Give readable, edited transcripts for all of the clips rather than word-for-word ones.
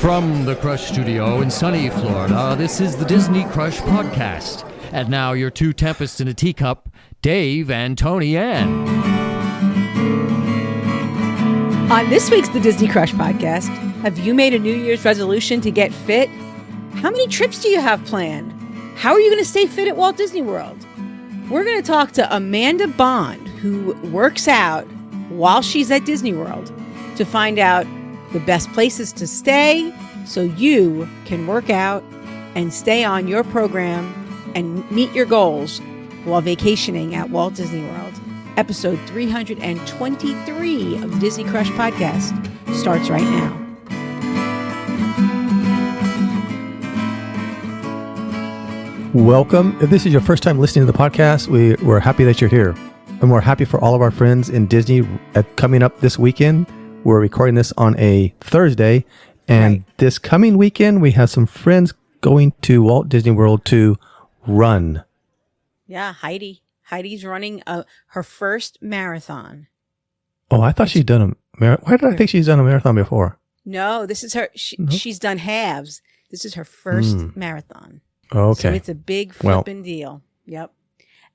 From the Crush Studio in sunny Florida, this is the Disney Crush Podcast. And now your two tempests in a teacup, Dave and Tony Ann. On this week's The Disney Crush Podcast, have you made a New Year's resolution to get fit? How many trips do you have planned? How are you going to stay fit at Walt Disney World? We're going to talk to Amanda Bond, who works out while she's at Disney World, to find out the best places to stay so you can work out and stay on your program and meet your goals while vacationing at Walt Disney World. Episode 323 of the Disney Crush Podcast starts right now. Welcome. If this is your first time listening to the podcast, we're happy that you're here. And we're happy for all of our friends in Disney coming up this weekend. We're recording this on a Thursday. And This coming weekend, we have some friends going to Walt Disney World to run. Yeah, Heidi. Heidi's running her first marathon. Oh, I thought she'd done a marathon. Why did I think she's done a marathon before? No, this is her. She's done halves. This is her first marathon. Okay. So it's a big flipping deal. Yep.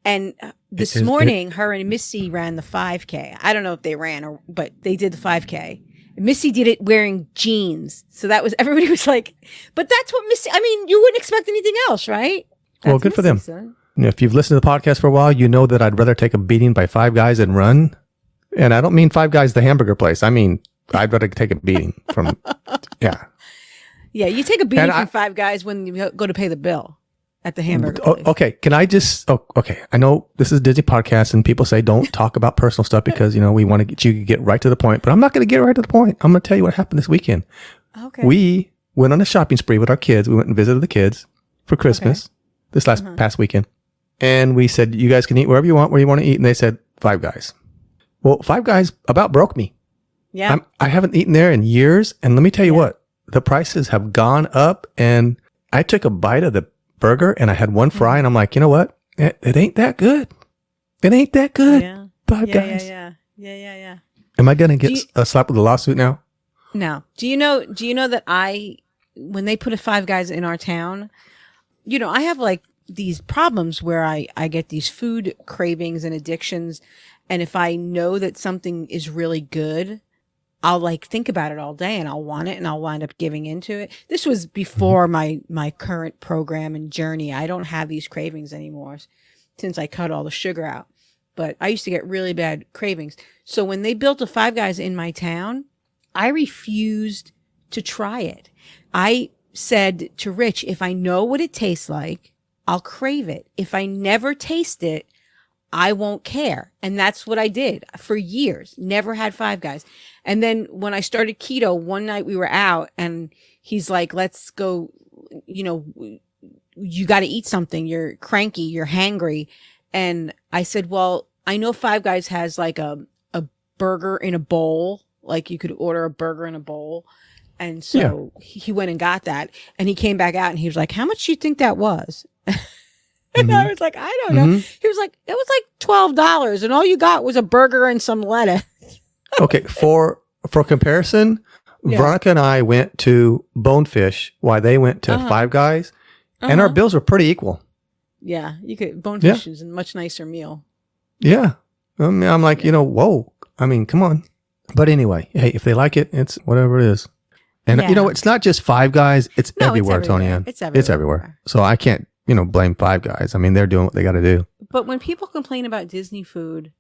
And this morning, her and Missy ran the 5K. I don't know if they ran, but they did the 5K. And Missy did it wearing jeans. So that was, everybody was like, but that's what Missy, I mean, you wouldn't expect anything else, right? Well, good for them. Son. If you've listened to the podcast for a while, you know that I'd rather take a beating by five guys than run. And I don't mean Five Guys, the hamburger place. I mean, I'd rather take a beating from, yeah. Yeah, you take a beating from five guys when you go to pay the bill at the hamburger place. Okay, can I just... okay, I know this is a Disney podcast and people say don't talk about personal stuff because, you know, we want to get you to get right to the point. But I'm not going to get right to the point. I'm going to tell you what happened this weekend. Okay. We went on a shopping spree with our kids. We went and visited the kids for Christmas this past weekend. And we said, you guys can eat wherever you want, where you want to eat. And they said, Five Guys. Well, Five Guys about broke me. Yeah. I haven't eaten there in years. And let me tell you what. The prices have gone up, and I took a bite of the burger, and I had one fry, and I'm like, you know what? It ain't that good. It ain't that good. Yeah. Five Guys. Yeah. Am I going to get a slap with a lawsuit now? No. Do you know that when they put a Five Guys in our town, you know, I have like these problems where I get these food cravings and addictions, and if I know that something is really good, I'll like think about it all day and I'll want it and I'll wind up giving into it. This was before my current program and journey. I don't have these cravings anymore since I cut all the sugar out. But I used to get really bad cravings. So when they built a Five Guys in my town, I refused to try it. I said to Rich, if I know what it tastes like, I'll crave it. If I never taste it, I won't care. And that's what I did for years. Never had Five Guys. And then when I started keto, one night we were out and he's like, let's go, you know, you got to eat something. You're cranky. You're hangry. And I said, well, I know Five Guys has like a burger in a bowl. Like you could order a burger in a bowl. And so he went and got that and he came back out and he was like, how much do you think that was? And I was like, I don't know. He was like, it was like $12 and all you got was a burger and some lettuce. Okay. For comparison, Veronica and I went to Bonefish while they went to Five Guys and our bills were pretty equal. Yeah. You could, Bonefish is a much nicer meal. Yeah. I mean, I'm like, you know, whoa. I mean, come on. But anyway, hey, if they like it, it's whatever it is. And you know, it's not just Five Guys. It's everywhere, Tony Ann. It's everywhere. It's everywhere. So I can't, you know, blame Five Guys. I mean, they're doing what they got to do. But when people complain about Disney food,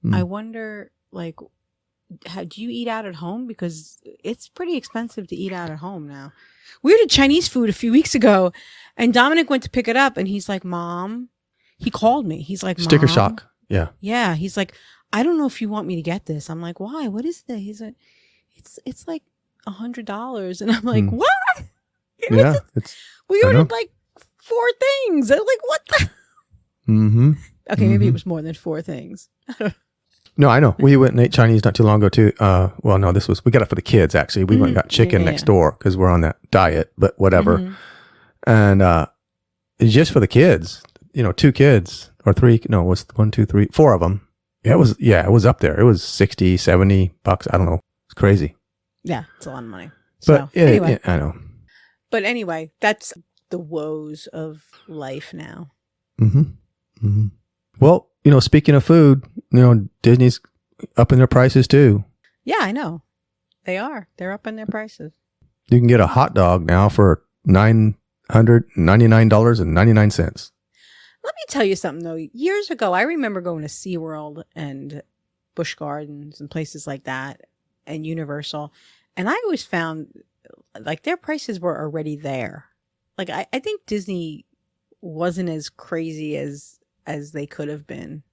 I wonder, like, do you eat out at home? Because it's pretty expensive to eat out at home now. We ordered Chinese food a few weeks ago, and Dominic went to pick it up, and he's like, Mom, he called me. He's like, Mom. Sticker shock. Yeah. Yeah. He's like, I don't know if you want me to get this. I'm like, why? What is this? He's like, it's like $100. And I'm like, what? Yeah. We ordered like 4 things. I'm like, what the? Okay, maybe it was more than 4 things. No, I know. We went and ate Chinese not too long ago too. Well, no, we got it for the kids actually. We went and got chicken next door because we're on that diet, but whatever. And it's just for the kids, you know, 2 kids or 3. No, it was 1, 2, 3, 4 of them. It was up there. It was $60, $70. I don't know. It's crazy. Yeah, it's a lot of money. So But anyway, I know. That's the woes of life now. Mm-hmm. Mm-hmm. Well, speaking of food, Disney's upping their prices too. Yeah, I know. They are. They're up on their prices. You can get a hot dog now for $999.99. Let me tell you something, though. Years ago, I remember going to SeaWorld and Busch Gardens and places like that and Universal. And I always found, like, their prices were already there. Like, I think Disney wasn't as crazy as they could have been.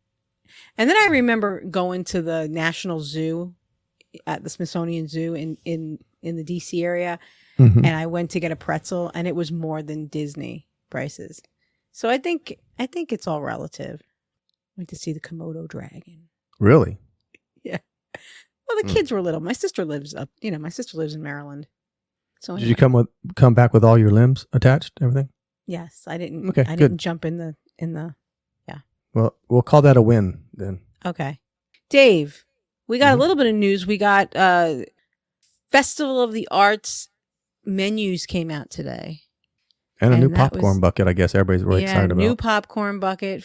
And then I remember going to the National Zoo at the Smithsonian Zoo in the DC area. Mm-hmm. And I went to get a pretzel, and it was more than Disney prices. So I think it's all relative. I went to see the Komodo dragon. Really? Yeah. Well, the kids were little. My sister lives in Maryland. So Did you come back with all your limbs attached, everything? Yes, I didn't. Okay, I good. didn't jump in the. Yeah. Well, we'll call that a win then. Okay, Dave. We got Mhm. a little bit of news. We got Festival of the Arts menus came out today. And a And new that popcorn was- bucket, I guess everybody's really excited about. New popcorn bucket.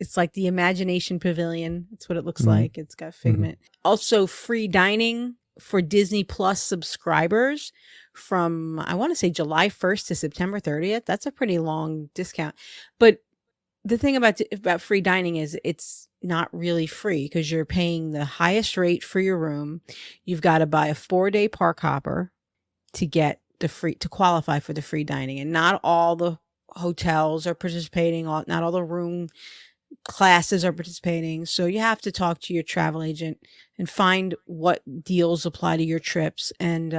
It's like the Imagination Pavilion. That's what it looks Mhm. like. It's got Figment. Also, free dining for Disney Plus subscribers from, I want to say, July 1st to September 30th. That's a pretty long discount. But the thing about free dining is it's not really free because you're paying the highest rate for your room. You've got to buy a 4-day park hopper to get to qualify for the free dining. And not all the hotels are participating. Not all the room classes are participating. So you have to talk to your travel agent and find what deals apply to your trips and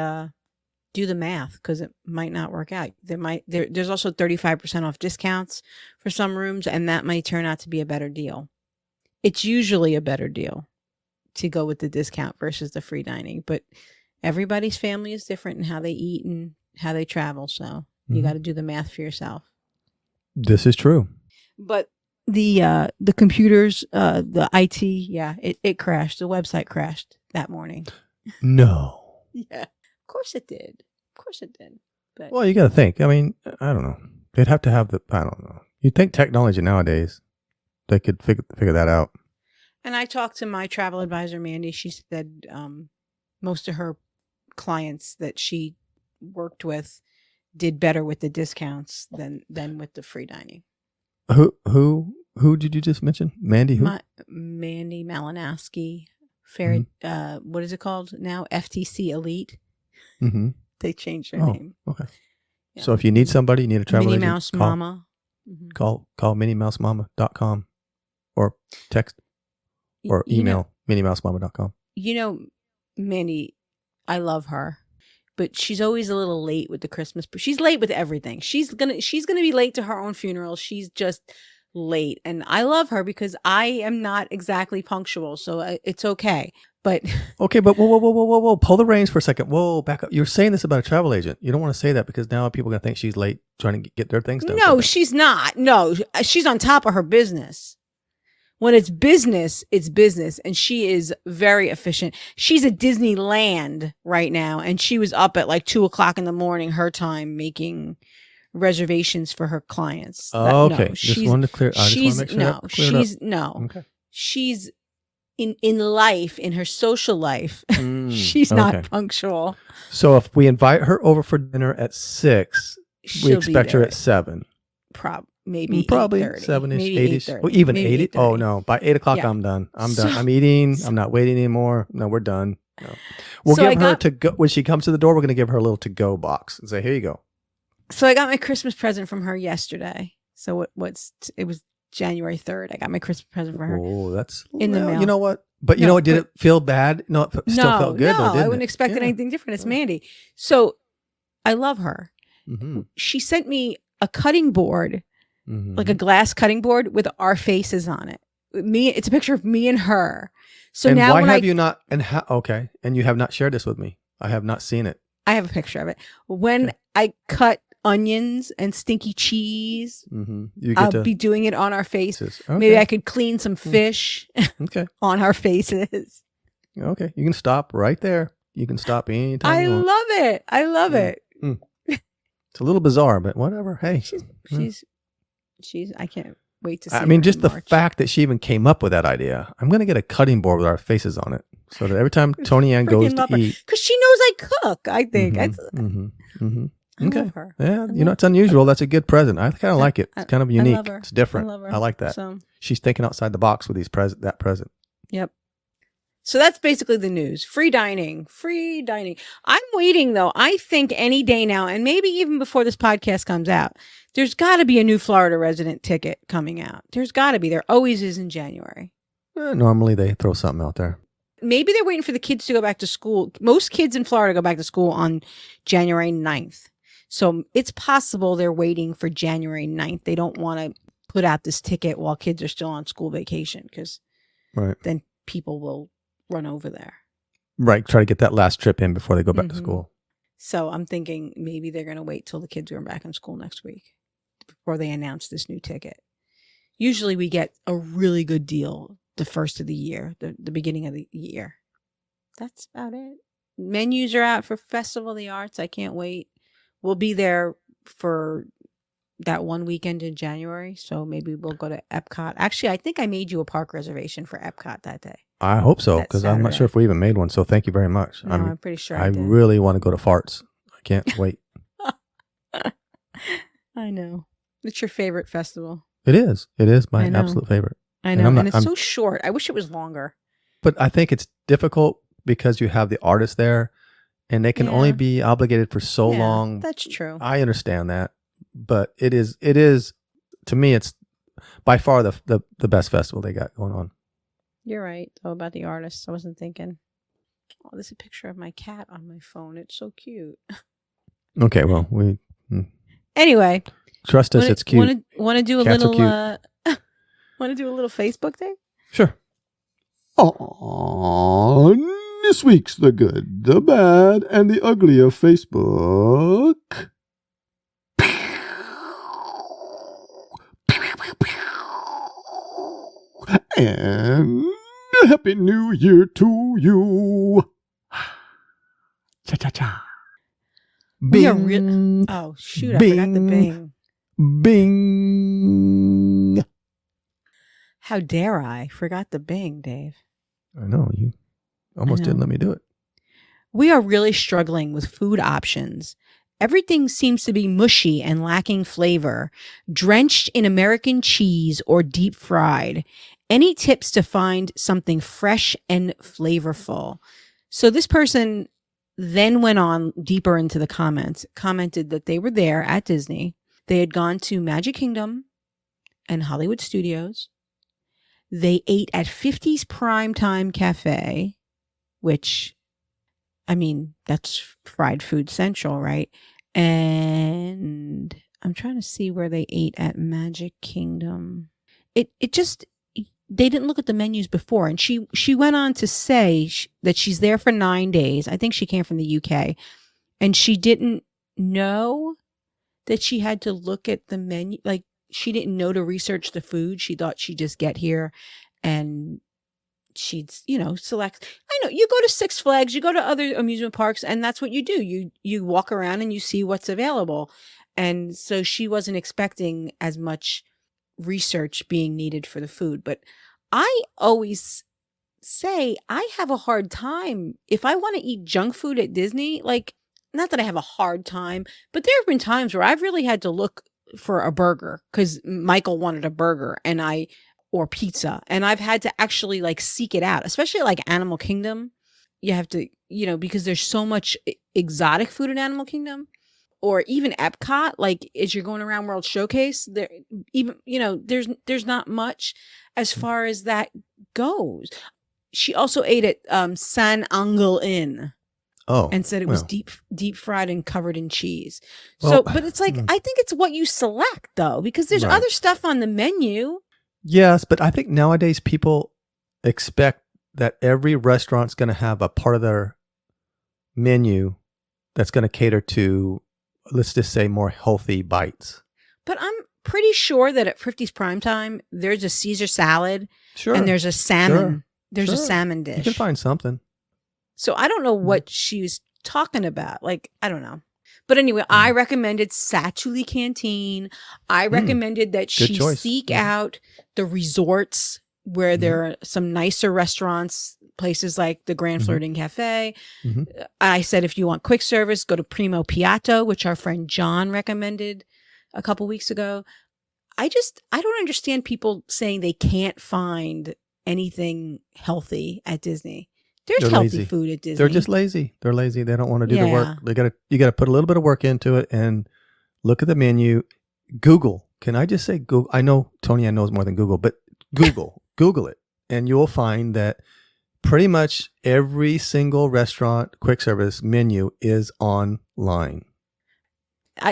do the math, because it might not work out. There's also 35% off discounts for some rooms, and that might turn out to be a better deal. It's usually a better deal to go with the discount versus the free dining, but everybody's family is different in how they eat and how they travel. So you got to do the math for yourself. This is true. But the computers, the IT, it crashed. The website crashed that morning. No. Yeah, of course it did. But Well, you got to think. I mean, I don't know. They'd have to have I don't know. You'd think technology nowadays, they could figure that out. and I talked to my travel advisor, Mandy. She said most of her clients that she worked with did better with the discounts than with the free dining. Who did you just mention? Mandy who? Mandy Malinowski, what is it called now? FTC Elite. Mm-hmm. They changed their Oh, name. okay. Yeah. So if you need somebody, you need a travel Minnie agent, Mouse Mama. Mhm. Call MinnieMouseMama.com or text or email MinnieMouseMama.com. Mandy, I love her, but she's always a little late with the Christmas. She's late with everything. She's gonna be late to her own funeral. She's just late, and I love her because I am not exactly punctual, so it's okay. But Okay, but whoa. Pull the reins for a second. Whoa, back up. You're saying this about a travel agent. You don't want to say that because now people are going to think she's late trying to get their things done. no, she's not. No, she's on top of her business. When it's business, it's business. And she is very efficient. She's at Disneyland right now. And she was up at like 2:00 in the morning, her time, making reservations for her clients. Okay. Just wanted to clear. I just want to make sure that cleared up. Okay. She's in life, in her social life, she's not punctual. So if we invite her over for dinner at 6, we She'll expect be her there. at 7. Maybe Probably 8:30. 7ish, Maybe 8ish. 8:30. Well, even Maybe 8. Oh 8:30. no! By 8 o'clock, Yeah. I'm done. I'm So- done. I'm eating. I'm not waiting anymore. No, we're done. No. We'll So I give her got- to go when she comes to the door. We're going to give her a little to go box and say, "Here you go." So I got my Christmas present from her yesterday. So it was January 3rd. I got my Christmas present for her. Oh, that's In the well, mail. You know what? But you No, know what? Did but- it feel bad? No, it still felt good. No, though, didn't I wouldn't it? expect Yeah. anything different. It's Yeah. Mandy. So I love her. Mm-hmm. She sent me a cutting board, Mm-hmm. like a glass cutting board with our faces on it. It's a picture of me and her. So and now why when have you not? And how? Okay, and you have not shared this with me. I have not seen it. I have a picture of it. When Okay. I cut onions and stinky cheese, Mm-hmm. You get I'll to be doing it on our faces. Okay. Maybe I could clean some fish Okay. on our faces. Okay. You can stop right there. You can stop anytime I you want. love it. I love it. It's a little bizarre, but whatever. Hey, She's. I can't wait to see. I mean, her just in the March. fact that she even came up with that idea. I'm going to get a cutting board with our faces on it, so that every time Tony Ann goes to eat, because she knows I cook. I think. I I love her. Yeah, it's unusual. That's a good present. I kind of like it. It's kind of unique. love her. It's different. I love her. I like that. So, She's thinking outside the box with that present. yep. So that's basically the news. Free dining. Free dining. I'm waiting though. I think any day now, and maybe even before this podcast comes out, there's got to be a new Florida resident ticket coming out. There's got to be. There always is in January. Normally they throw something out there. Maybe they're waiting for the kids to go back to school. Most kids in Florida go back to school on January 9th. So it's possible they're waiting for January 9th. They don't want to put out this ticket while kids are still on school vacation because then people will run over there. Right. Try to get that last trip in before they go back to school. So I'm thinking maybe they're going to wait till the kids are back in school next week before they announce this new ticket. Usually we get a really good deal the first of the year, the beginning of the year. That's about it. Menus are out for Festival of the Arts. I can't wait. We'll be there for that one weekend in January. So maybe we'll go to Epcot. Actually, I think I made you a park reservation for Epcot that day. I hope so, because I'm not sure if we even made one. So thank you very much. No, I'm pretty sure I did. really want to go to Farts. I can't wait. I know. It's your favorite festival. It is. It is my absolute favorite. I know. And it's so short. I wish it was longer. But I think it's difficult because you have the artists there and they can only be obligated for so long. That's true. I understand that. But it is, to me, it's by far the best festival they got going on. You're right, though, about the artists. I wasn't thinking. Oh, there's a picture of my cat on my phone. It's so cute. Okay, well, Anyway. Trust us, it's cute. Want to do a Cats little are cute. want to do a little Facebook thing? Sure. On this week's The Good, the Bad, and the Ugly of Facebook. And Happy New Year to you. Cha-cha-cha. Bing. Oh, shoot. I forgot the bing. Bing. How dare I? Forgot the bing, Dave. I know. You almost didn't let me do it. We are really struggling with food options. Everything seems to be mushy and lacking flavor, drenched in American cheese or deep fried. Any tips to find something fresh and flavorful? So this person then went on deeper into the comments, commented that they were there at Disney. They had gone to Magic Kingdom and Hollywood Studios. They ate at 50's Primetime Cafe, which, I mean, that's fried food central, right? And I'm trying to see where they ate at Magic Kingdom. It just, they didn't look at the menus before. And she went on to say that she's there for 9 days. I think she came from the UK. And she didn't know that she had to look at the menu. Like, she didn't know to research the food. She thought she'd just get here and she'd, select. I know you go to Six Flags, you go to other amusement parks, and that's what you do. You walk around and you see what's available. And so she wasn't expecting as much research being needed for the food. But I always say I have a hard time if I want to eat junk food at Disney. Like, not that I have a hard time, but there have been times where I've really had to look for a burger because Michael wanted a burger or pizza. And I've had to actually seek it out, especially Animal Kingdom. You have to, because there's so much exotic food in Animal Kingdom, or even Epcot, as you're going around World Showcase, there, even, there's not much as far as that goes. She also ate at San Angel Inn. Oh, and said it was deep fried and covered in cheese. Well, but it's I think it's what you select though, because there's other stuff on the menu. Yes, but I think nowadays people expect that every restaurant's going to have a part of their menu that's going to cater to, let's just say, more healthy bites. But I'm pretty sure that at 50's Primetime, there's a Caesar salad. Sure. And there's a salmon. Sure. There's a salmon dish. You can find something. So I don't know what she was talking about. Like, I don't know. But anyway, I recommended Satuli Canteen. I recommended that she choice. seek out the resorts where there are some nicer restaurants, places like the Grand Flirting Cafe. I said, if you want quick service, go to Primo Piatto, which our friend John recommended a couple weeks ago. I don't understand people saying they can't find anything healthy at Disney. There's They're healthy lazy. food at Disney. They're just lazy. They're lazy. They don't want to do the Yeah. work. You got to put a little bit of work into it and look at the menu. Google. Can I just say Google? I know Tony knows more than Google, but Google it, and you'll find that pretty much every single restaurant quick service menu is online.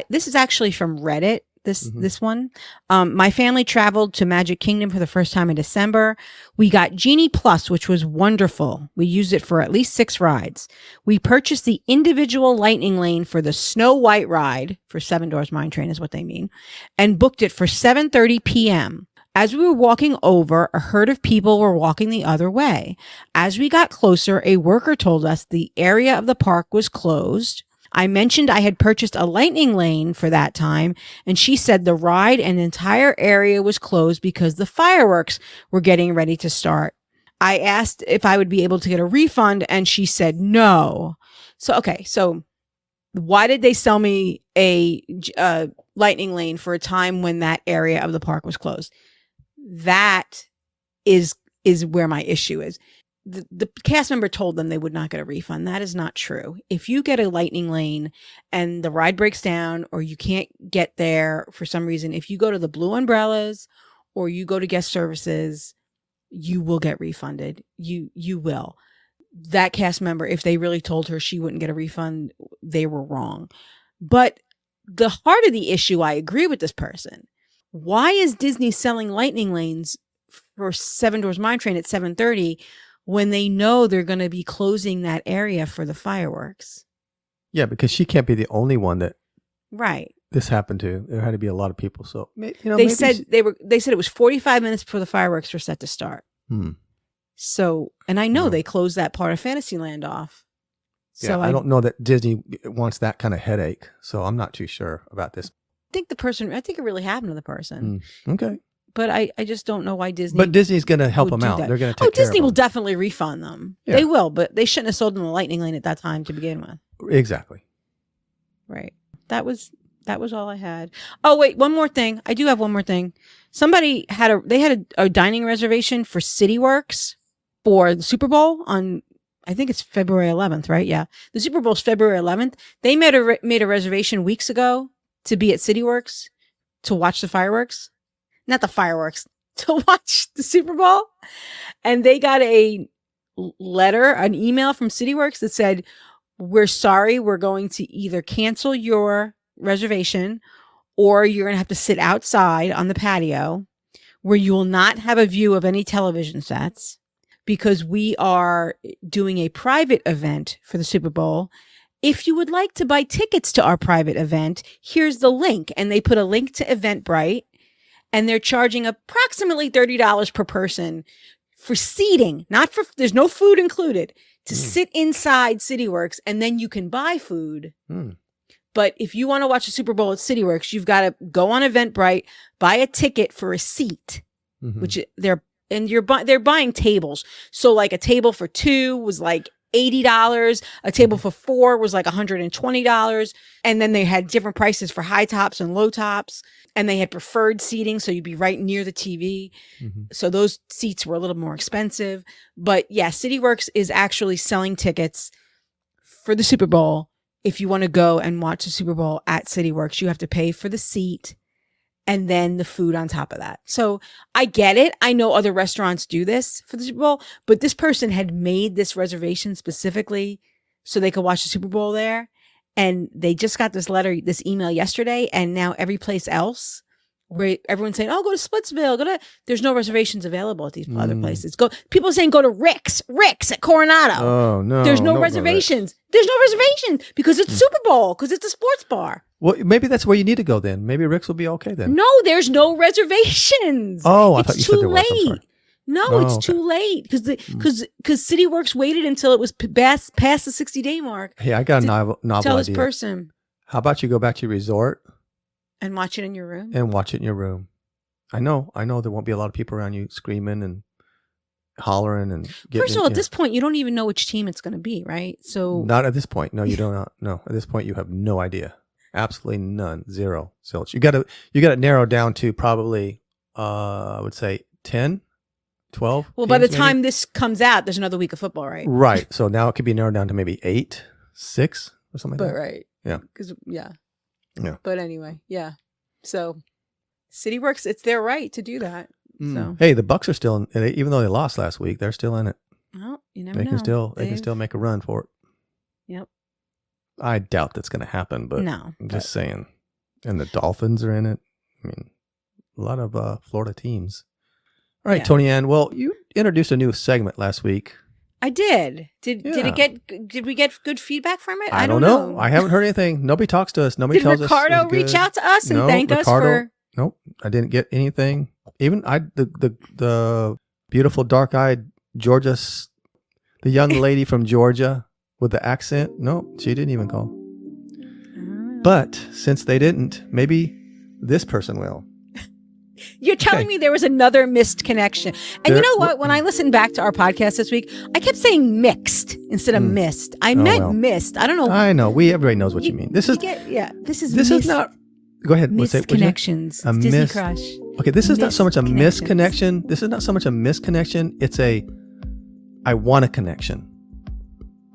This is actually from Reddit. This one. My family traveled to Magic Kingdom for the first time in December. We got Genie Plus, which was wonderful. We used it for at least 6 rides. We purchased the individual Lightning Lane for the Snow White ride, for Seven Dwarfs Mine Train is what they mean, and booked it for 7:30 p.m. As we were walking over, a herd of people were walking the other way. As we got closer, a worker told us the area of the park was closed. I mentioned I had purchased a Lightning Lane for that time, and she said the ride and entire area was closed because the fireworks were getting ready to start. I asked if I would be able to get a refund, and she said no. So why did they sell me a Lightning Lane for a time when that area of the park was closed? That is where my issue is. The cast member told them they would not get a refund. That is not true. If you get a Lightning Lane and the ride breaks down or you can't get there for some reason, if you go to the Blue Umbrellas or you go to guest services, you will get refunded. You will. That cast member, if they really told her she wouldn't get a refund, they were wrong. But the heart of the issue, I agree with this person. Why is Disney selling Lightning Lanes for Seven Dwarfs Mine Train at 7:30 when they know they're going to be closing that area for the fireworks? Yeah, because she can't be the only one that Right. this happened to. There had to be a lot of people. So They maybe said they said it was 45 minutes before the fireworks were set to start. So, and I know they closed that part of Fantasyland off. So I don't know that Disney wants that kind of headache. So I'm not too sure about this. I think it really happened to the person. Okay. But I just don't know why Disney. But Disney's going to help would them do out. that. They're going to take care Disney of will them. definitely refund them. Yeah. They will, but they shouldn't have sold them the Lightning Lane at that time to begin with. Exactly. Right. That was all I had. Oh wait, one more thing. I do have one more thing. Somebody had a dining reservation for CityWorks for the Super Bowl on, I think it's February 11th, right? Yeah. The Super Bowl's February 11th. They made a reservation weeks ago to be at CityWorks to watch the fireworks. Not the fireworks, to watch the Super Bowl. And they got an email from CityWorks that said, "We're sorry, we're going to either cancel your reservation or you're going to have to sit outside on the patio where you will not have a view of any television sets because we are doing a private event for the Super Bowl. If you would like to buy tickets to our private event, here's the link." And they put a link to Eventbrite, and they're charging approximately $30 per person for seating, there's no food included, to sit inside CityWorks, and then you can buy food. But if you want to watch the Super Bowl at CityWorks, you've got to go on Eventbrite, buy a ticket for a seat, which they're buying tables. So like a table for 2 was like $80. A table for 4 was like $120. And then they had different prices for high tops and low tops. And they had preferred seating, so you'd be right near the TV. So those seats were a little more expensive. But yeah, CityWorks is actually selling tickets for the Super Bowl. If you want to go and watch the Super Bowl at CityWorks, you have to pay for the seat and then the food on top of that. So I get it. I know other restaurants do this for the Super Bowl, but this person had made this reservation specifically so they could watch the Super Bowl there. And they just got this email yesterday, and now every place else where everyone's saying, "Oh, go to Splitsville, there's no reservations available at these other places." People are saying go to Rick's at Coronado. Oh no. There's no don't go to reservations. There's no reservations because it's Super Bowl, because it's a sports bar. Well, maybe that's where you need to go then. Maybe Rick's will be okay then. No, there's no reservations. Oh, I It's thought you said there too was. I'm late. sorry. No, Oh, it's okay. too late because CityWorks waited until it was past the 60-day mark. Hey, I got a To novel Tell this idea. person How about you go back to your resort and watch it in your room. and watch it in your room? I know there won't be a lot of people around you screaming and hollering and getting. First of all, at this point, you don't even know which team it's going to be, right? So Not at this point. No, you don't. No, at this point, you have no idea. Absolutely none. Zero. So you got to narrow down to probably, I would say 10, 12. well, by the teams, time maybe? this comes out, there's another week of football, right? Right. So now it could be narrowed down to maybe 8, 6 or something like But that. right, Yeah. because yeah. Yeah. But anyway, yeah. So CityWorks, it's their right to do that. So Hey, the Bucks are still in, even though they lost last week, they're still in it. well, you never They know. can still make a run for it. Yep. I doubt that's going to happen, but No, I'm just saying. And the Dolphins are in it. I mean, a lot of Florida teams. All right, Yeah. Tony Ann. Well, you introduced a new segment last week. I did. Did Yeah. we get good feedback from it? I don't know. I haven't heard anything. Nobody talks to us. Nobody Did tells Ricardo us. it's reach good. out to us and No, thank us for? Nope, I didn't get anything. Even the beautiful dark-eyed Georgia, the young lady from Georgia with the accent. No, she didn't even call. But since they didn't, maybe this person will. You're telling Okay. me there was another missed connection. And There- you know what? When I listened back to our podcast this week, I kept saying mixed instead of missed. I meant well. missed. I don't know. I know. Everybody knows what you mean. This is This is this is not. Go ahead. missed what'd you say? connections. A It's Disney miss- Crush. Okay, this is not so much a Missed misconnection. This is not so much a misconnection. It's a I want a connection.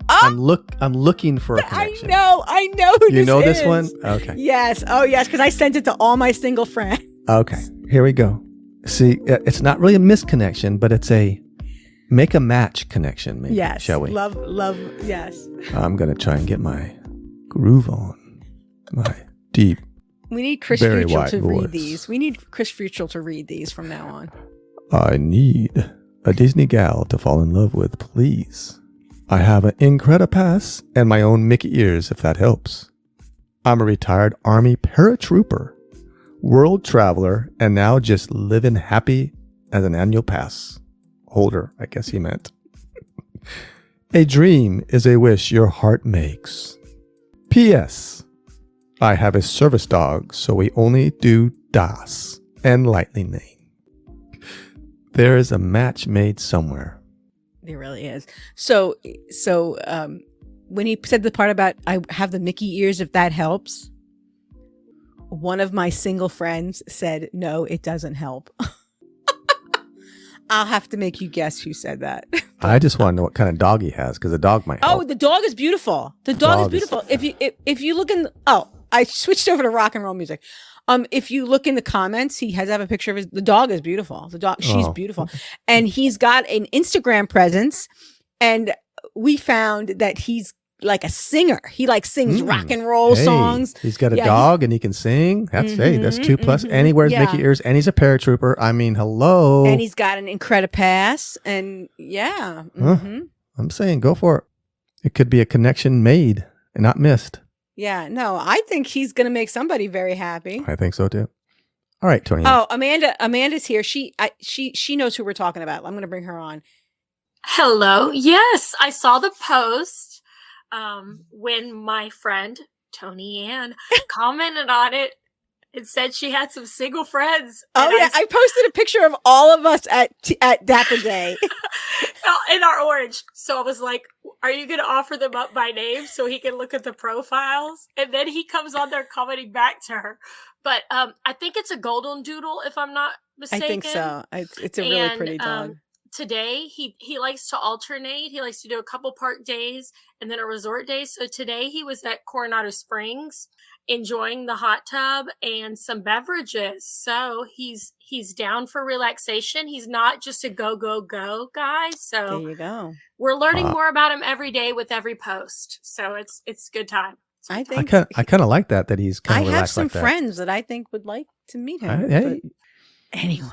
Oh, I'm looking for a I connection. know who You know this is. one? Okay. Yes. Oh, yes, because I sent it to all my single friends. Okay. Here we go. See, it's not really a misconnection, but it's a make a match connection, maybe. Yes. Shall we? Love, yes. I'm going to try and get my groove on. My deep. We need Chris Very Futrell white to voice. read these. We need Chris Futrell to read these from now on. I need a Disney gal to fall in love with, please. I have an Incredipass and my own Mickey ears, if that helps. I'm a retired Army paratrooper, world traveler, and now just living happy as an annual pass holder, I guess he meant. A dream is a wish your heart makes. P.S. I have a service dog, so we only do Das and lightly name. There is a match made somewhere. There really is. So, when he said the part about I have the Mickey ears, if that helps, one of my single friends said, "No, it doesn't help." I'll have to make you guess who said that. I just want to know what kind of dog he has, because the dog might help. Oh, the dog is beautiful. The dog is beautiful. If you look in, I switched over to rock and roll music. If you look in the comments, he has to have a picture of the dog is beautiful. She's Oh. beautiful, and he's got an Instagram presence, and we found that he's like a singer. He like sings rock and roll Hey, songs. He's got a Yeah, dog and he can sing. That's that's 2+. mhm. And he wears Yeah. Mickey ears and he's a paratrooper. I mean, hello. And he's got an Incredipass, and yeah. Huh? mhm. I'm saying go for it. It could be a connection made and not missed. Yeah, no, I think he's going to make somebody very happy. I think so too. All right, Tony. Oh, Amanda's here. She knows who we're talking about. I'm going to bring her on. Hello. Yes, I saw the post when my friend Tony Ann commented on it and said she had some single friends. Oh and yeah, I posted a picture of all of us at Dapper Day. in our orange. So I was like, "Are you going to offer them up by name so he can look at the profiles?" And then he comes on there commenting back to her. But I think it's a golden doodle, if I'm not mistaken. I think so. It's a really pretty dog. Today he likes to alternate. He likes to do a couple park days and then a resort day. So today he was at Coronado Springs enjoying the hot tub and some beverages. So he's down for relaxation. He's not just a go guy. There So you go. we're learning more about him every day with every post. So it's a good time. I I think kind of like that he's kind I of have relaxed some like that. friends that I think would like to meet him. Hey, but anyway,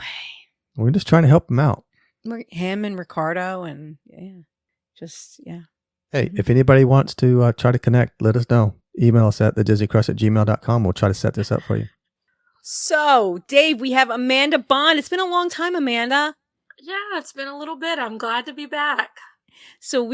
we're just trying to help him out. him and Ricardo and yeah. Hey, if anybody wants to try to connect, let us know. Email us at thedisneycrush@gmail.com. We'll try to set this up for you. So, Dave, we have Amanda Bond. It's been a long time, Amanda. Yeah, it's been a little bit. I'm glad to be back. So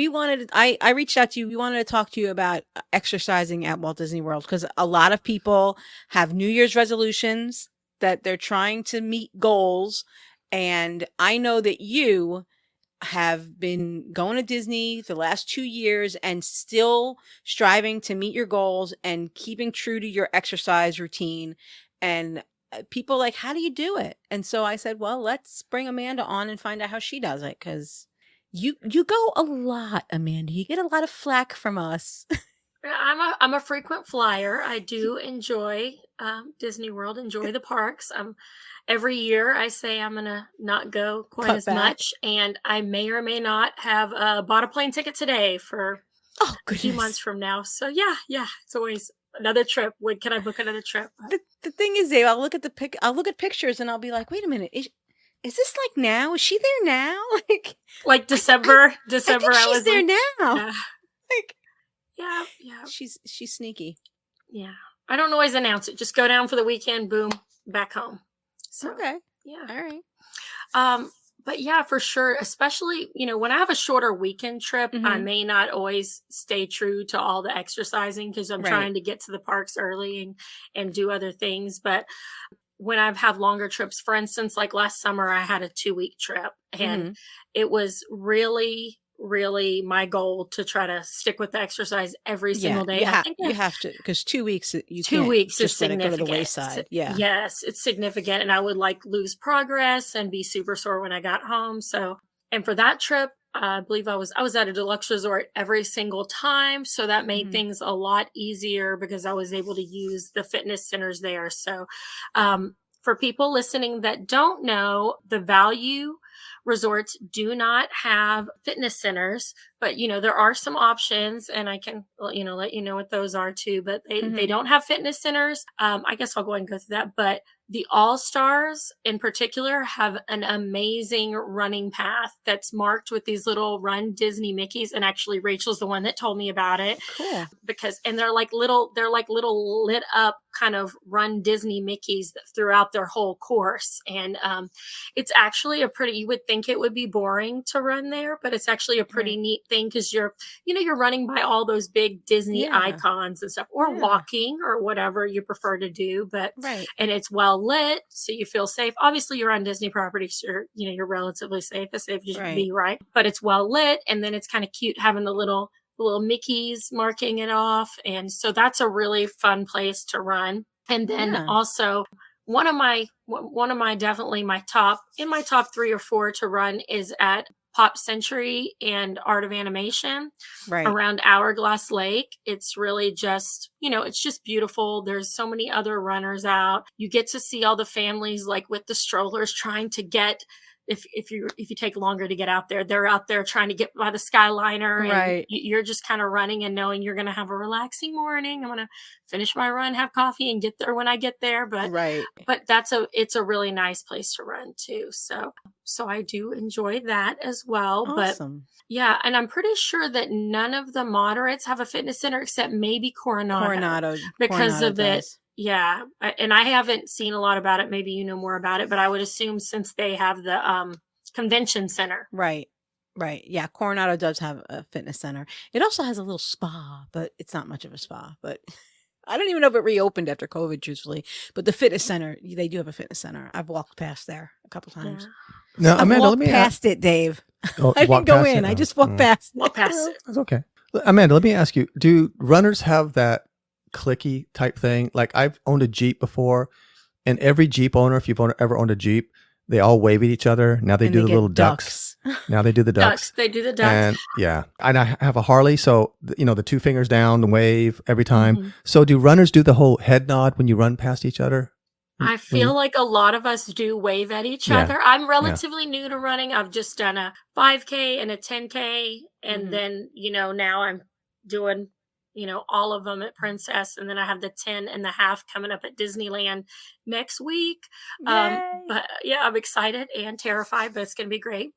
I reached out to you. We wanted to talk to you about exercising at Walt Disney World because a lot of people have New Year's resolutions that they're trying to meet goals. And I know that you have been going to Disney the last 2 years and still striving to meet your goals and keeping true to your exercise routine. And people like, how do you do it? And so I said, well, let's bring Amanda on and find out how she does it because you go a lot, Amanda. You get a lot of flack from us. I'm a frequent flyer. I do enjoy Disney World, enjoy the parks. Every year I say I'm gonna not go quite Cut as back. much, and I may or may not have bought a plane ticket today for Oh, a few months from now. So yeah, it's always another trip. When can I book another trip? The thing is, Dave, I'll look at pictures and I'll be like, wait a minute, is this like now? Is she there now? Like December, I think I she's was there like, now. yeah, Like yeah. she's sneaky. Yeah. I don't always announce it. Just go down for the weekend, boom, back home. So, Okay, yeah. all right. But yeah, for sure, especially, when I have a shorter weekend trip, I Mhm. may not always stay true to all the exercising because I'm Right. trying to get to the parks early and do other things. But when I've had longer trips, for instance, like last summer, I had a 2-week trip and Mhm. it was really, really my goal to try to stick with the exercise every single day. You, And I think you have to because 2 weeks you 2 can't weeks is just let it go to the significant. wayside. Yeah. Yes, it's significant. And I would like lose progress and be super sore when I got home. So, and for that trip, I believe I was at a deluxe resort every single time. So that made Mhm. things a lot easier because I was able to use the fitness centers there. So, for people listening that don't know, the value resorts do not have fitness centers, but there are some options and I can let you know what those are too, but they Mhm. don't have fitness centers. I guess I'll go ahead and go through that, but the All Stars in particular have an amazing running path that's marked with these little Run Disney Mickeys, and actually Rachel's the one that told me about it Cool. because they're like little lit up kind of Run Disney Mickeys throughout their whole course. And it's actually you would think it would be boring to run there, but it's actually a pretty Right. neat thing because you're running by all those big Disney Yeah. icons and stuff, or Yeah. walking or whatever you prefer to do. But Right. and it's well lit, so you feel safe. Obviously, you're on Disney property, so you're relatively safe, as safe as you can be, right? But it's well lit, and then it's kind of cute having the little Mickeys marking it off, and so that's a really fun place to run. And then Yeah. also one of my definitely my top 3 or 4 to run is at Pop Century and Art of Animation Right. around Hourglass Lake. It's really just, it's just beautiful. There's so many other runners out. You get to see all the families like with the strollers trying to get, if you take longer to get out there, they're out there trying to get by the Skyliner, and Right. you're just kind of running and knowing you're going to have a relaxing morning. I'm going to finish my run, have coffee, and get there when I get there. But Right. it's a really nice place to run too. So I do enjoy that as well. But Awesome. yeah, and I'm pretty sure that none of the moderates have a fitness center except maybe Coronado because of it. does. Yeah, and I haven't seen a lot about it. Maybe you know more about it, but I would assume since they have the convention center. Right. Right. Yeah. Coronado does have a fitness center. It also has a little spa, but it's not much of a spa. But I don't even know if it reopened after COVID, truthfully. But the fitness center, they do have a fitness center. I've walked past there a couple times. Yeah. Now, I've Amanda, let walked me past it, Dave. oh, I walk didn't go past in. it? I Oh, just walked mm. past. Walk past it. That's okay. Amanda, let me ask you, do runners have that clicky type thing? Like I've owned a Jeep before, and every Jeep owner, if you've ever owned a Jeep, they all wave at each other. Now they And do the get little ducks. Now they do the ducks. They do the ducks. And yeah, and I have a Harley, so the 2 fingers down, the wave every time. Mhm. So do runners do the whole head nod when you run past each other? I feel like a lot of us do wave at each Yeah. other. I'm relatively new to running. I've just done a 5K and a 10K. And Mhm. then, now I'm doing, all of them at Princess. And then I have the 10 and the half coming up at Disneyland next week. Yay. But yeah, I'm excited and terrified, but it's going to be great.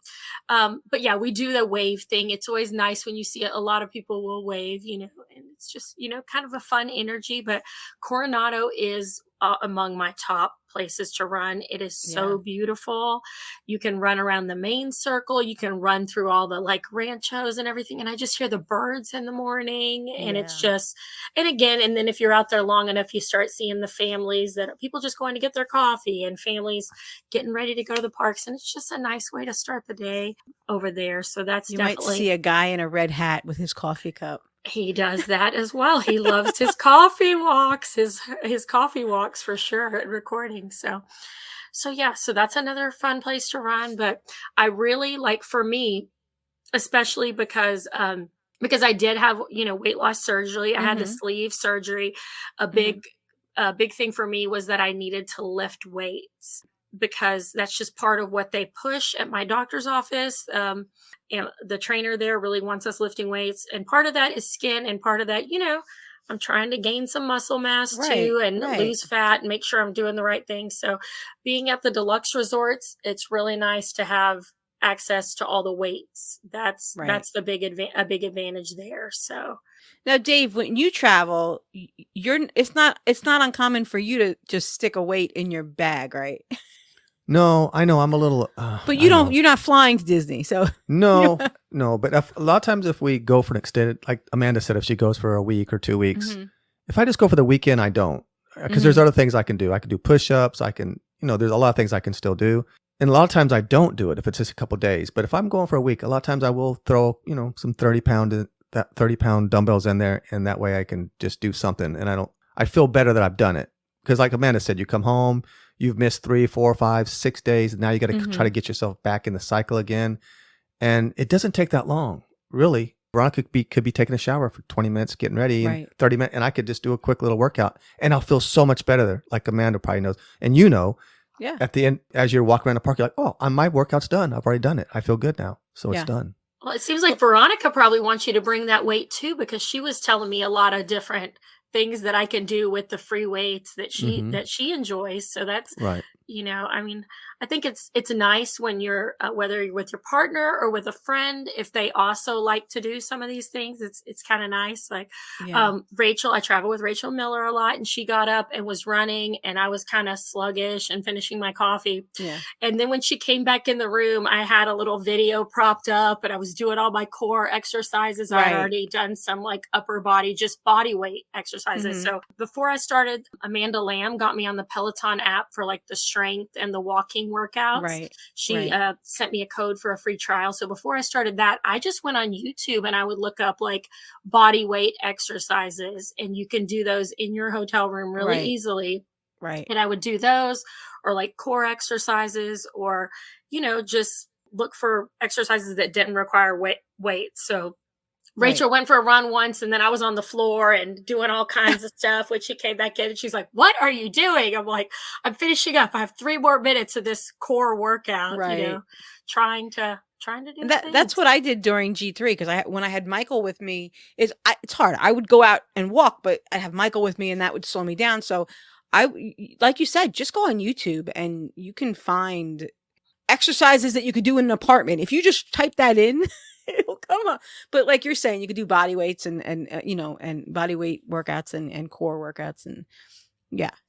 But yeah, we do the wave thing. It's always nice when you see it. A lot of people will wave, and it's just, kind of a fun energy. But Coronado is among my top places to run. It is so beautiful. You can run around the main circle. You can run through all the like ranchos and everything. And I just hear the birds in the morning, and it's just, and again, and then if you're out there long enough, you start seeing the families that are people just going to get their coffee and families getting ready to go to the parks. And it's just a nice way to start the day over there. So that's You definitely. might see a guy in a red hat with his coffee cup. He does that as well. He loves his coffee walks, his coffee walks for sure at recording. So yeah, so that's another fun place to run. But I really like, for me, especially because I did have, weight loss surgery. I had the sleeve surgery. A big thing for me was that I needed to lift weights, because that's just part of what they push at my doctor's office. And the trainer there really wants us lifting weights. And part of that is skin. And part of that, I'm trying to gain some muscle mass too, and lose fat and make sure I'm doing the right thing. So being at the deluxe resorts, it's really nice to have access to all the weights. That's a big advantage there. So now, Dave, when you travel, it's not uncommon for you to just stick a weight in your bag, right? No, I know I'm a little. But you're not flying to Disney, so no. But a lot of times, if we go for an extended, like Amanda said, if she goes for a week or 2 weeks, if I just go for the weekend, I don't, because there's other things I can do. I can do push-ups. I can, there's a lot of things I can still do. And a lot of times I don't do it if it's just a couple of days. But if I'm going for a week, a lot of times I will throw, some 30-pound dumbbells in there, and that way I can just do something. And I feel better that I've done it, because like Amanda said, you come home. You've missed 3, 4, 5, 6 days. And now you got to try to get yourself back in the cycle again. And it doesn't take that long, really. Veronica could be taking a shower for 20 minutes, getting ready, and 30 minutes. And I could just do a quick little workout, and I'll feel so much better there, like Amanda probably knows. And at the end, as you're walking around the park, you're like, oh, my workout's done. I've already done it. I feel good now. So it's done. Well, it seems like Veronica probably wants you to bring that weight too, because she was telling me a lot of different things that I can do with the free weights that she enjoys. So that's right. I think it's nice when you're whether you're with your partner or with a friend, if they also like to do some of these things, it's kind of nice. Like Rachel, I travel with Rachel Miller a lot, and she got up and was running, and I was kind of sluggish and finishing my coffee. Yeah. And then when she came back in the room, I had a little video propped up, and I was doing all my core exercises. I had already done some like upper body, just body weight exercises. So before I started, Amanda Lamb got me on the Peloton app for like the strength and the walking workouts. Right. She sent me a code for a free trial. So before I started that, I just went on YouTube and I would look up like body weight exercises, and you can do those in your hotel room really easily. Right. And I would do those, or like core exercises, or, just look for exercises that didn't require weight. So Rachel went for a run once, and then I was on the floor and doing all kinds of stuff when she came back in, and she's like, what are you doing? I'm like, I'm finishing up. I have 3 more minutes of this core workout, trying to do that's what I did during G3, because when I had Michael with me, it's hard. I would go out and walk, but I'd have Michael with me, and that would slow me down. So like you said, just go on YouTube and you can find exercises that you could do in an apartment. If you just type that in, it'll come up. But like you're saying, you could do body weights and body weight workouts and core workouts, and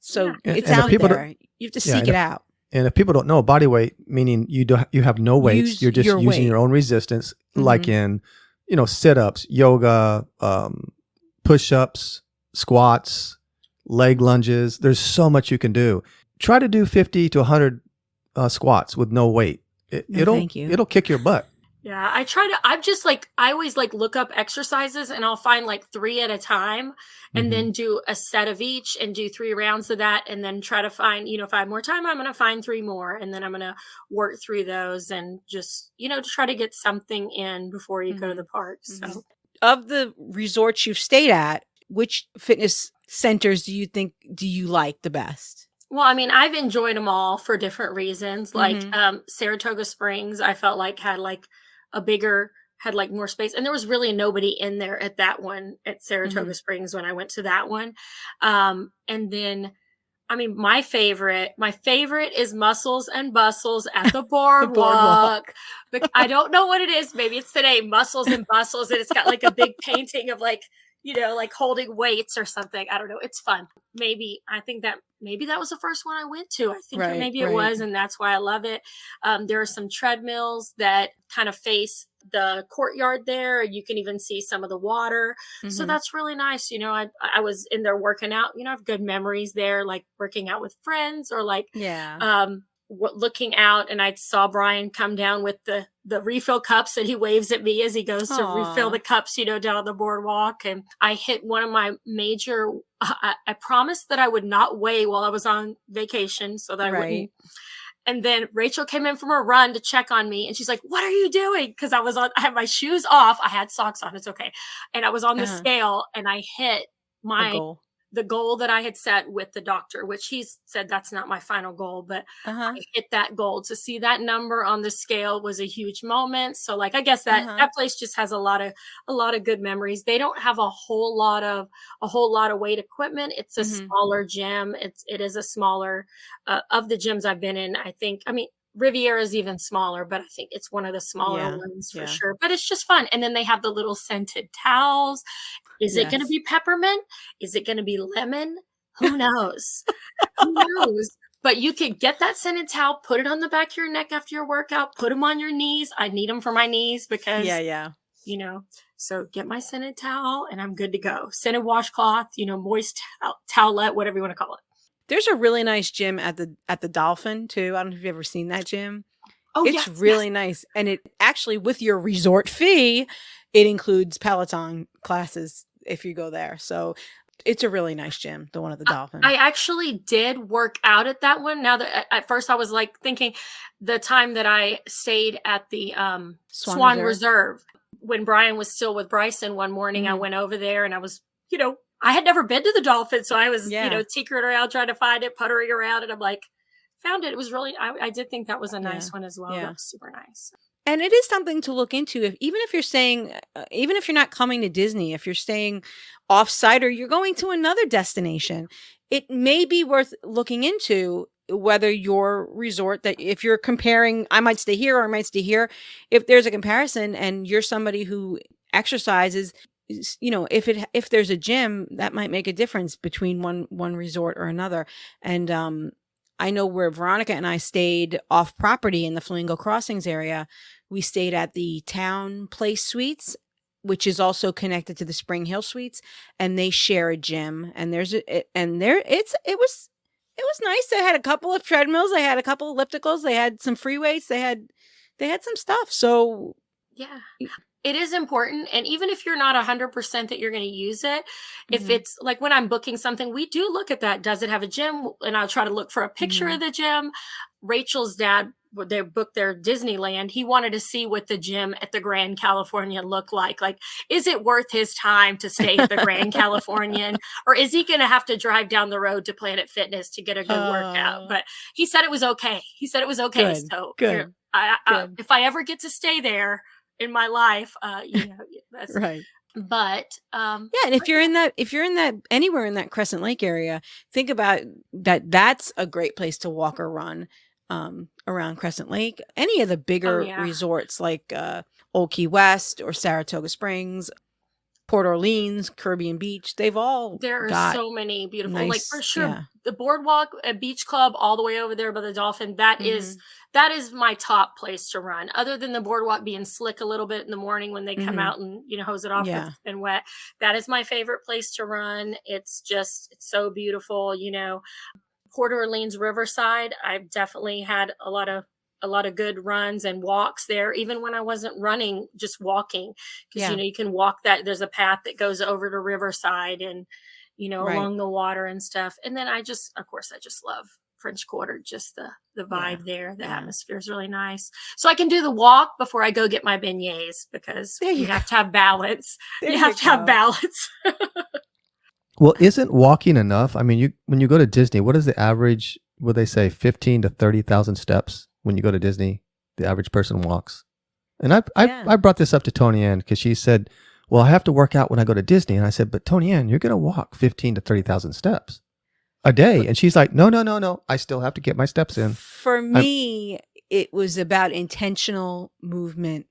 so it's out there. You have to seek it out. And if people don't know, body weight meaning you have no weights, you're just using your own resistance, like in sit-ups, yoga, push-ups, squats, leg lunges. There's so much you can do. Try to do 50 to 100 squats with no weight. It'll kick your butt. Yeah, I always like look up exercises, and I'll find like 3 at a time, and then do a set of each and do 3 rounds of that, and then try to find, if I have more time, I'm going to find 3 more, and then I'm going to work through those, and just, to try to get something in before you go to the park. So, of the resorts you've stayed at, which fitness centers do you like the best? Well, I mean, I've enjoyed them all for different reasons. Like Saratoga Springs, I felt like had more space, and there was really nobody in there at that one at Saratoga Springs when I went to that one. And then, I mean, my favorite is Muscles and Bustles at the Boardwalk. But I don't know what it is. Maybe it's today, Muscles and Bustles, and it's got like a big painting of like, like holding weights or something. I don't know. It's fun. Maybe that was the first one I went to. I think Right, maybe it right. was, and that's why I love it. There are some treadmills that kind of face the courtyard there, and you can even see some of the water. So Mhm. that's really nice. I was in there working out. I have good memories there, like working out with friends or like Yeah. looking out, and I saw Brian come down with the refill cups, and he waves at me as he goes to refill Aw. the cups, down on the boardwalk. And I hit one of my major. I promised that I would not weigh while I was on vacation, so that I wouldn't. Right. And then Rachel came in from her run to check on me, and she's like, "What are you doing?" Because I had my shoes off, I had socks on, it's okay, and I was on the Uh-huh. scale, and I hit A goal. the goal that I had set with the doctor, which he said that's not my final goal, but Uh-huh. I hit that goal. To see that number on the scale was a huge moment. So like, I guess that Uh-huh. that place just has a lot of good memories. They don't have a whole lot of weight equipment. It's a Mhm. smaller gym. It is a smaller of the gyms I've been in. I mean, Riviera is even smaller, but I think it's one of the smaller Yeah, ones for yeah. sure. But it's just fun. And then they have the little scented towels. Is it going to Yes. be peppermint? Is it going to be lemon? Who knows? Who knows? But you could get that scented towel, put it on the back of your neck after your workout, put them on your knees. I need them for my knees because, Yeah. so get my scented towel and I'm good to go. Scented washcloth, moist towelette, whatever you want to call it. There's a really nice gym at the Dolphin too. I don't know if you've ever seen that gym. Oh, It's yes, really yes. nice. And it actually, with your resort fee, it includes Peloton classes if you go there. So it's a really nice gym, the one at the Dolphin. I actually did work out at that one. Now that at first I was like thinking the time that I stayed at the Swan Reserve when Brian was still with Bryson one morning, I Mhm. went over there and I was, I had never been to the Dolphin. So I was, Yeah. tinkering around trying to find it, puttering around. And I'm like, found it. It was really, I did think that was a nice one as well. Yeah. That was super nice. And it is something to look into. Even if you're staying, even if you're not coming to Disney, if you're staying off-site or you're going to another destination, it may be worth looking into whether your resort that if you're comparing, I might stay here or I might stay here. If there's a comparison and you're somebody who exercises, if there's a gym, that might make a difference between one resort or another. And I know where Veronica and I stayed off property in the Flamingo Crossings area. We stayed at the Town Place Suites, which is also connected to the Spring Hill Suites, and they share a gym. And it was nice. They had a couple of treadmills, they had a couple of ellipticals, they had some free weights, they had some stuff. So yeah. It is important. And even if you're not 100% that you're going to use it, if Mhm. it's like when I'm booking something, we do look at that. Does it have a gym? And I'll try to look for a picture of the gym. Rachel's dad, when they booked their Disneyland, he wanted to see what the gym at the Grand California looked like. Like, is it worth his time to stay at the Grand Californian? Or is he going to have to drive down the road to Planet Fitness to get a good workout? But he said it was okay. Good, So good, good. if I ever get to stay there in my life, that's right. But Yeah, and if you're in that anywhere in that Crescent Lake area, think about that. That's a great place to walk or run around Crescent Lake. Any of the bigger resorts like Old Key West or Saratoga Springs, Port Orleans, Caribbean Beach, there are so many beautiful, nice, like for sure, the Boardwalk Beach Club all the way over there by the Dolphin. That is my top place to run. Other than the Boardwalk being slick a little bit in the morning when they come out and hose it off and wet, that is my favorite place to run. It's so beautiful. Port Orleans Riverside, I've definitely had a lot of good runs and walks there, even when I wasn't running, just walking. Because, you can walk that. There's a path that goes over to Riverside and, along the water and stuff. And then I just love French Quarter, just the vibe there. The atmosphere is really nice. So I can do the walk before I go get my beignets because you have to have balance. You have to have balance. Well, isn't walking enough? I mean, when you go to Disney, what is the average? Would they say 15 to 30,000 steps when you go to Disney? The average person walks. And I brought this up to Tony Ann because she said, "Well, I have to work out when I go to Disney." And I said, "But Tony Ann, you're going to walk 15 to 30,000 steps a day." And she's like, "No. I still have to get my steps in." For me, it was about intentional movement.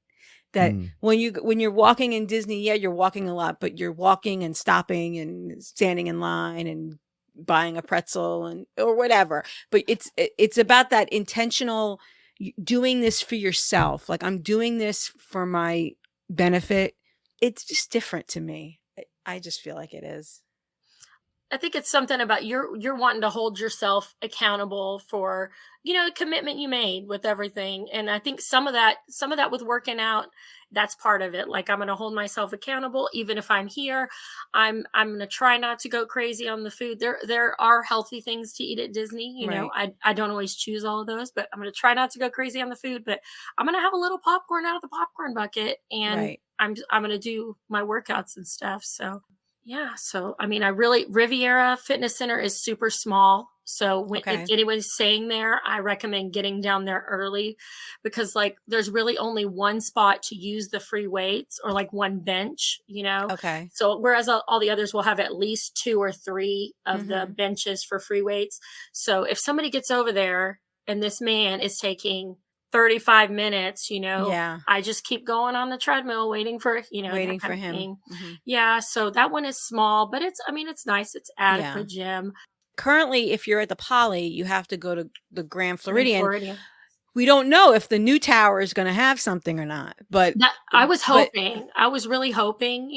That when you're walking in Disney, yeah, you're walking a lot, but you're walking and stopping and standing in line and buying a pretzel and or whatever. But it's about that intentional doing this for yourself. Like, I'm doing this for my benefit. It's just different to me. I just feel like it is. I think it's something about you're wanting to hold yourself accountable for, the commitment you made with everything. And I think some of that with working out, that's part of it. Like, I'm going to hold myself accountable. Even if I'm here, I'm going to try not to go crazy on the food. There are healthy things to eat at Disney. You know, I don't always choose all of those, but I'm going to try not to go crazy on the food, but I'm going to have a little popcorn out of the popcorn bucket, and I'm going to do my workouts and stuff. So yeah. So, I mean, Riviera Fitness Center is super small. So if anyone's staying there, I recommend getting down there early, because like there's really only one spot to use the free weights, or like one bench, Okay. So whereas all the others will have at least 2 or 3 of the benches for free weights. So if somebody gets over there and this man is taking 35 minutes, I just keep going on the treadmill waiting for, waiting for him. Yeah. So that one is small, but it's nice. It's adequate gym. Currently, if you're at the Poly, you have to go to the Grand Floridian. We don't know if the new tower is going to have something or not, but I was hoping, I was really hoping,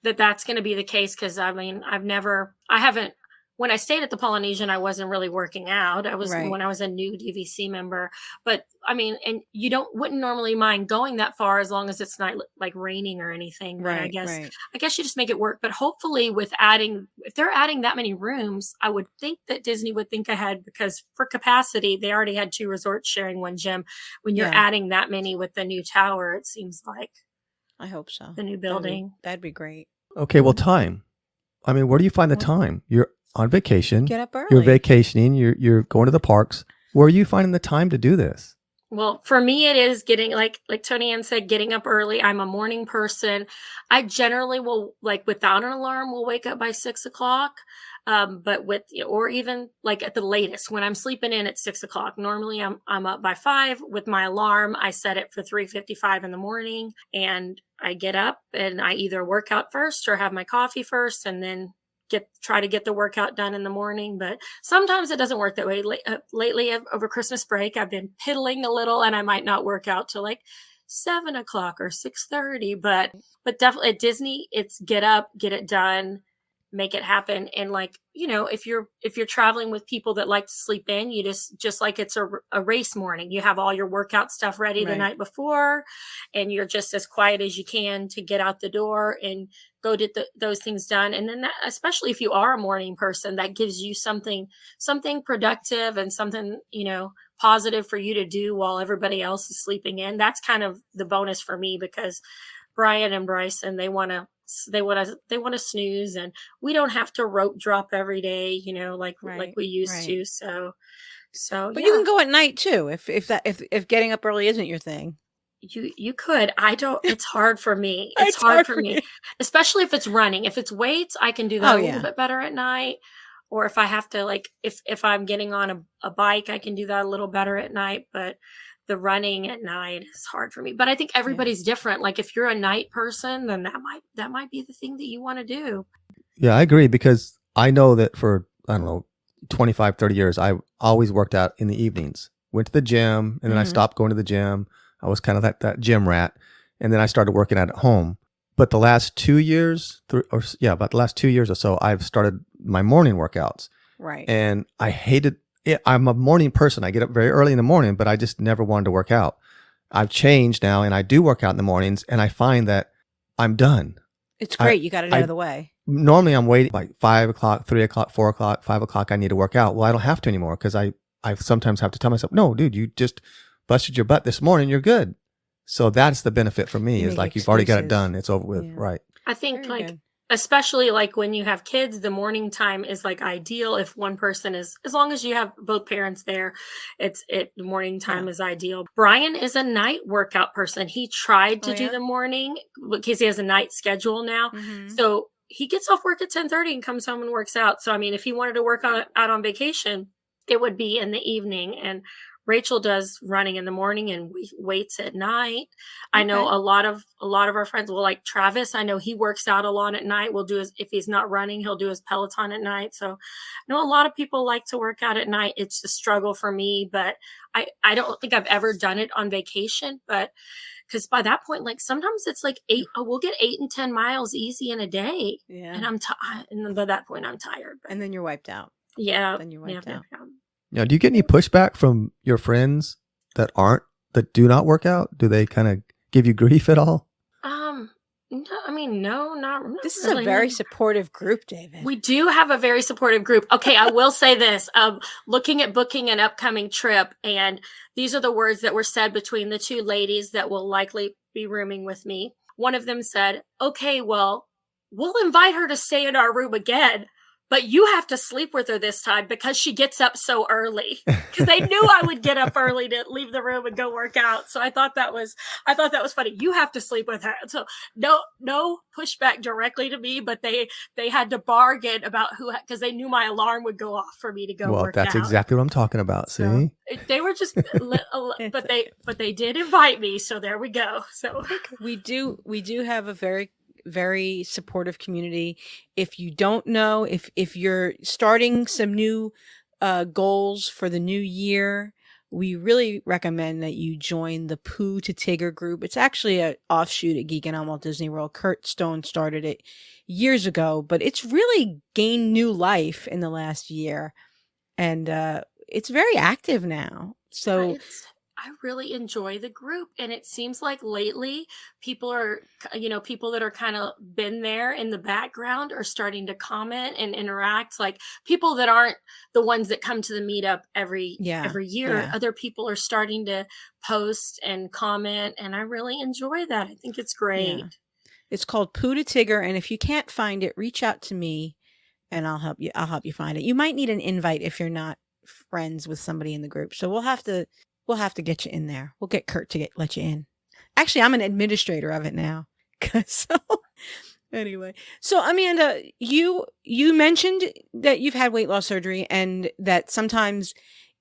that's going to be the case. Cause I mean, when I stayed at the Polynesian, I wasn't really working out. I was when I was a new DVC member, but I mean, and you wouldn't normally mind going that far as long as it's not like raining or anything. But I guess you just make it work. But hopefully if they're adding that many rooms, I would think that Disney would think ahead, because for capacity, they already had 2 resorts sharing one gym. When you're adding that many with the new tower, it seems like. I hope so. The new building. That'd be great. Okay. Well, time. I mean, where do you find the time? You're on vacation. Get up early. You're vacationing. You're going to the parks. Where are you finding the time to do this? Well, for me, it is getting like Tony Ann said, getting up early. I'm a morning person. I generally will, like, without an alarm, will wake up by 6 o'clock. But or even like at the latest when I'm sleeping in at 6 o'clock. Normally I'm up by 5 with my alarm. I set it for 3:55 in the morning, and I get up and I either work out first or have my coffee first, and then try to get the workout done in the morning. But sometimes it doesn't work that way. Lately over Christmas break, I've been piddling a little, and I might not work out till like 7 o'clock or 6:30, but definitely at Disney, it's get up, get it done, make it happen. And like, if you're traveling with people that like to sleep in, you just like it's a race morning, you have all your workout stuff ready the night before, and you're just as quiet as you can to get out the door and go get those things done. And then especially if you are a morning person, that gives you something productive and something, positive for you to do while everybody else is sleeping in. That's kind of the bonus for me, because Brian and Bryson, they want to snooze, and we don't have to rope drop every day, like we used to. So, but you can go at night too. If getting up early isn't your thing. You could. It's hard for me. It's hard for me, especially if it's running. If it's weights, I can do that a little bit better at night. Or if I have to, if I'm getting on a bike, I can do that a little better at night. But the running at night is hard for me. But I think everybody's different. Like if you're a night person, then that might be the thing that you want to do. Yeah, I agree, because I know that for, I don't know, 25, 30 years, I always worked out in the evenings. Went to the gym, and then I stopped going to the gym. I was kind of that gym rat. And then I started working out at home. But the last 2 years, about the last 2 years or so, I've started my morning workouts. Right. And I hated it. I'm a morning person. I get up very early in the morning, but I just never wanted to work out. I've changed now, and I do work out in the mornings, and I find that I'm done. It's great. You got it out of the way. Normally I'm waiting like 5 o'clock, 3 o'clock, 4 o'clock, 5 o'clock. I need to work out. Well, I don't have to anymore, because I sometimes have to tell myself, no, dude, you just busted your butt this morning. You're good. So that's the benefit for me, is like, you've already got it done. It's over with. Yeah. Right. I think especially like when you have kids, the morning time is like ideal. If one person is, as long as you have both parents there, the morning time is ideal. Brian is a night workout person. He tried to do the morning because he has a night schedule now. So he gets off work at 10:30 and comes home and works out. So, I mean, if he wanted to work out on vacation, it would be in the evening. And Rachel does running in the morning and weights at night. I know a lot of our friends will, like Travis. I know he works out a lot at night. Will do his, if he's not running, he'll do his Peloton at night. So I know a lot of people like to work out at night. It's a struggle for me, but I don't think I've ever done it on vacation, but because by that point, like sometimes it's like we'll get 8 and 10 miles easy in a day. Yeah. And and then by that point I'm tired. But And then you're wiped out. yeah. Then you're wiped out. Now, do you get any pushback from your friends that do not work out? Do they kind of give you grief at all? No, I mean, no, not This is really, a very no. supportive group, David. We do have a very supportive group. Okay, I will say this. Looking at booking an upcoming trip, and these are the words that were said between the two ladies that will likely be rooming with me. One of them said, okay, well, we'll invite her to stay in our room again, but you have to sleep with her this time because she gets up so early. Because they knew I would get up early to leave the room and go work out. So I thought that was funny. You have to sleep with her. So no pushback directly to me, but they had to bargain about because they knew my alarm would go off for me to go work out. Well, that's exactly what I'm talking about. So see? they were just, but they did invite me. So there we go. So We do have a very, very supportive community. If you don't know, if you're starting some new goals for the new year, we really recommend that you join the Pooh to Tigger group. It's actually an offshoot at Geek and on Walt Disney World. Kurt Stone started it years ago, but it's really gained new life in the last year, and it's very active now. So I really enjoy the group, and it seems like lately people that are kind of been there in the background are starting to comment and interact. Like people that aren't the ones that come to the meetup every year. Yeah. Other people are starting to post and comment, and I really enjoy that. I think it's great. Yeah. It's called Pooh to Tigger, and if you can't find it, reach out to me, and I'll help you find it. You might need an invite if you're not friends with somebody in the group, so we'll have to get you in there. We'll get Kurt to let you in. Actually, I'm an administrator of it now. So anyway, so Amanda, you mentioned that you've had weight loss surgery and that sometimes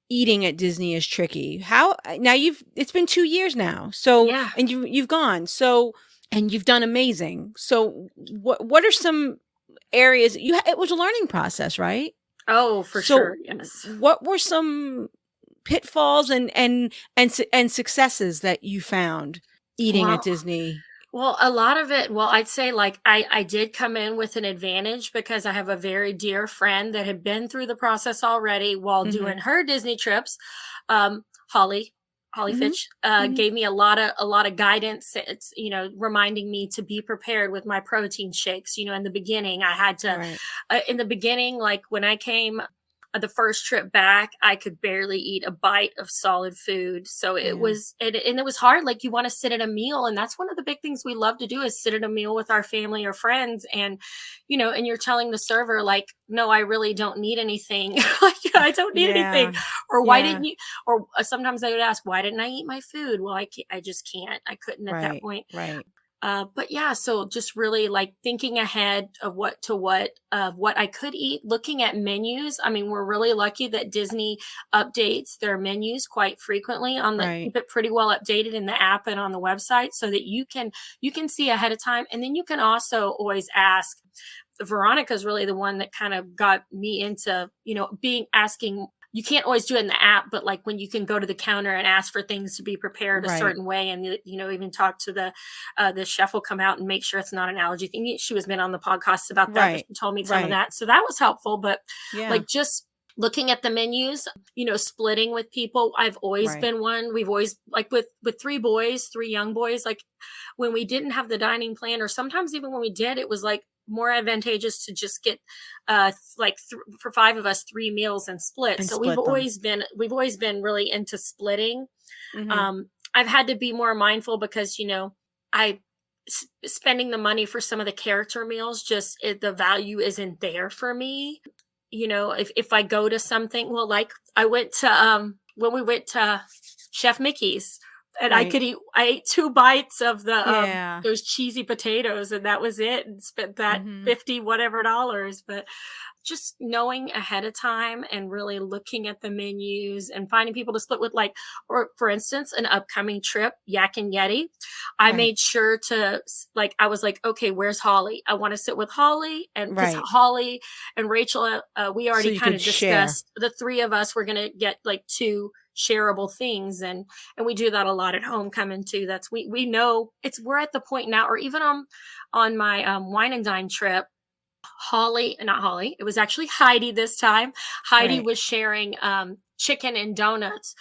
eating at Disney is tricky. It's been 2 years now. So Yeah. and you've gone. So and you've done amazing. So what are some areas it was a learning process, right? Oh, for sure. Yes. What were some pitfalls and successes that you found eating at Disney? Well, a lot of it, I'd say like I did come in with an advantage because I have a very dear friend that had been through the process already while doing her Disney trips. Holly Fitch gave me a lot of guidance. It's, reminding me to be prepared with my protein shakes. In the beginning, I had to, in the beginning, like when I came the first trip back, I could barely eat a bite of solid food. So it was, and it was hard. Like you want to sit at a meal. And that's one of the big things we love to do is sit at a meal with our family or friends. And, and you're telling the server like, no, I really don't need anything. Like, I don't need anything. Or why didn't you, or sometimes I would ask, why didn't I eat my food? Well, I just can't. I couldn't at that point. Right. But yeah, so just really like thinking ahead of what I could eat, looking at menus. I mean, we're really lucky that Disney updates their menus quite frequently keep it pretty well updated in the app and on the website so that you can see ahead of time. And then you can also always ask. Veronica's really the one that kind of got me into, asking. You can't always do it in the app, but like when you can go to the counter and ask for things to be prepared a certain way, and even talk to the chef will come out and make sure it's not an allergy thing. She was been on the podcast about that. But she told me some of that, so that was helpful. But like just looking at the menus, splitting with people. I've always been one. We've always like with 3 young boys. Like when we didn't have the dining plan, or sometimes even when we did, it was like more advantageous to just get for 5 of us 3 meals and split. So we've always been really into splitting. I've had to be more mindful because spending the money for some of the character meals, the value isn't there for me. If I go to something, like I went to when we went to Chef Mickey's. And I ate 2 bites of those cheesy potatoes, and that was it, and spent that $50 whatever. But just knowing ahead of time and really looking at the menus and finding people to split with, like, or for instance, an upcoming trip, Yak and Yeti. I Right. made sure to, like, I was like, okay, where's Holly? I want to sit with Holly, and because Right. Holly and Rachel, we already you kind could of share. discussed the three of us were going to get like 2 shareable things, and we do that a lot at Homecoming too. That's we know we're at the point now, or even on my wine and dine trip, not Holly, it was actually Heidi this time. Heidi Right. was sharing chicken and donuts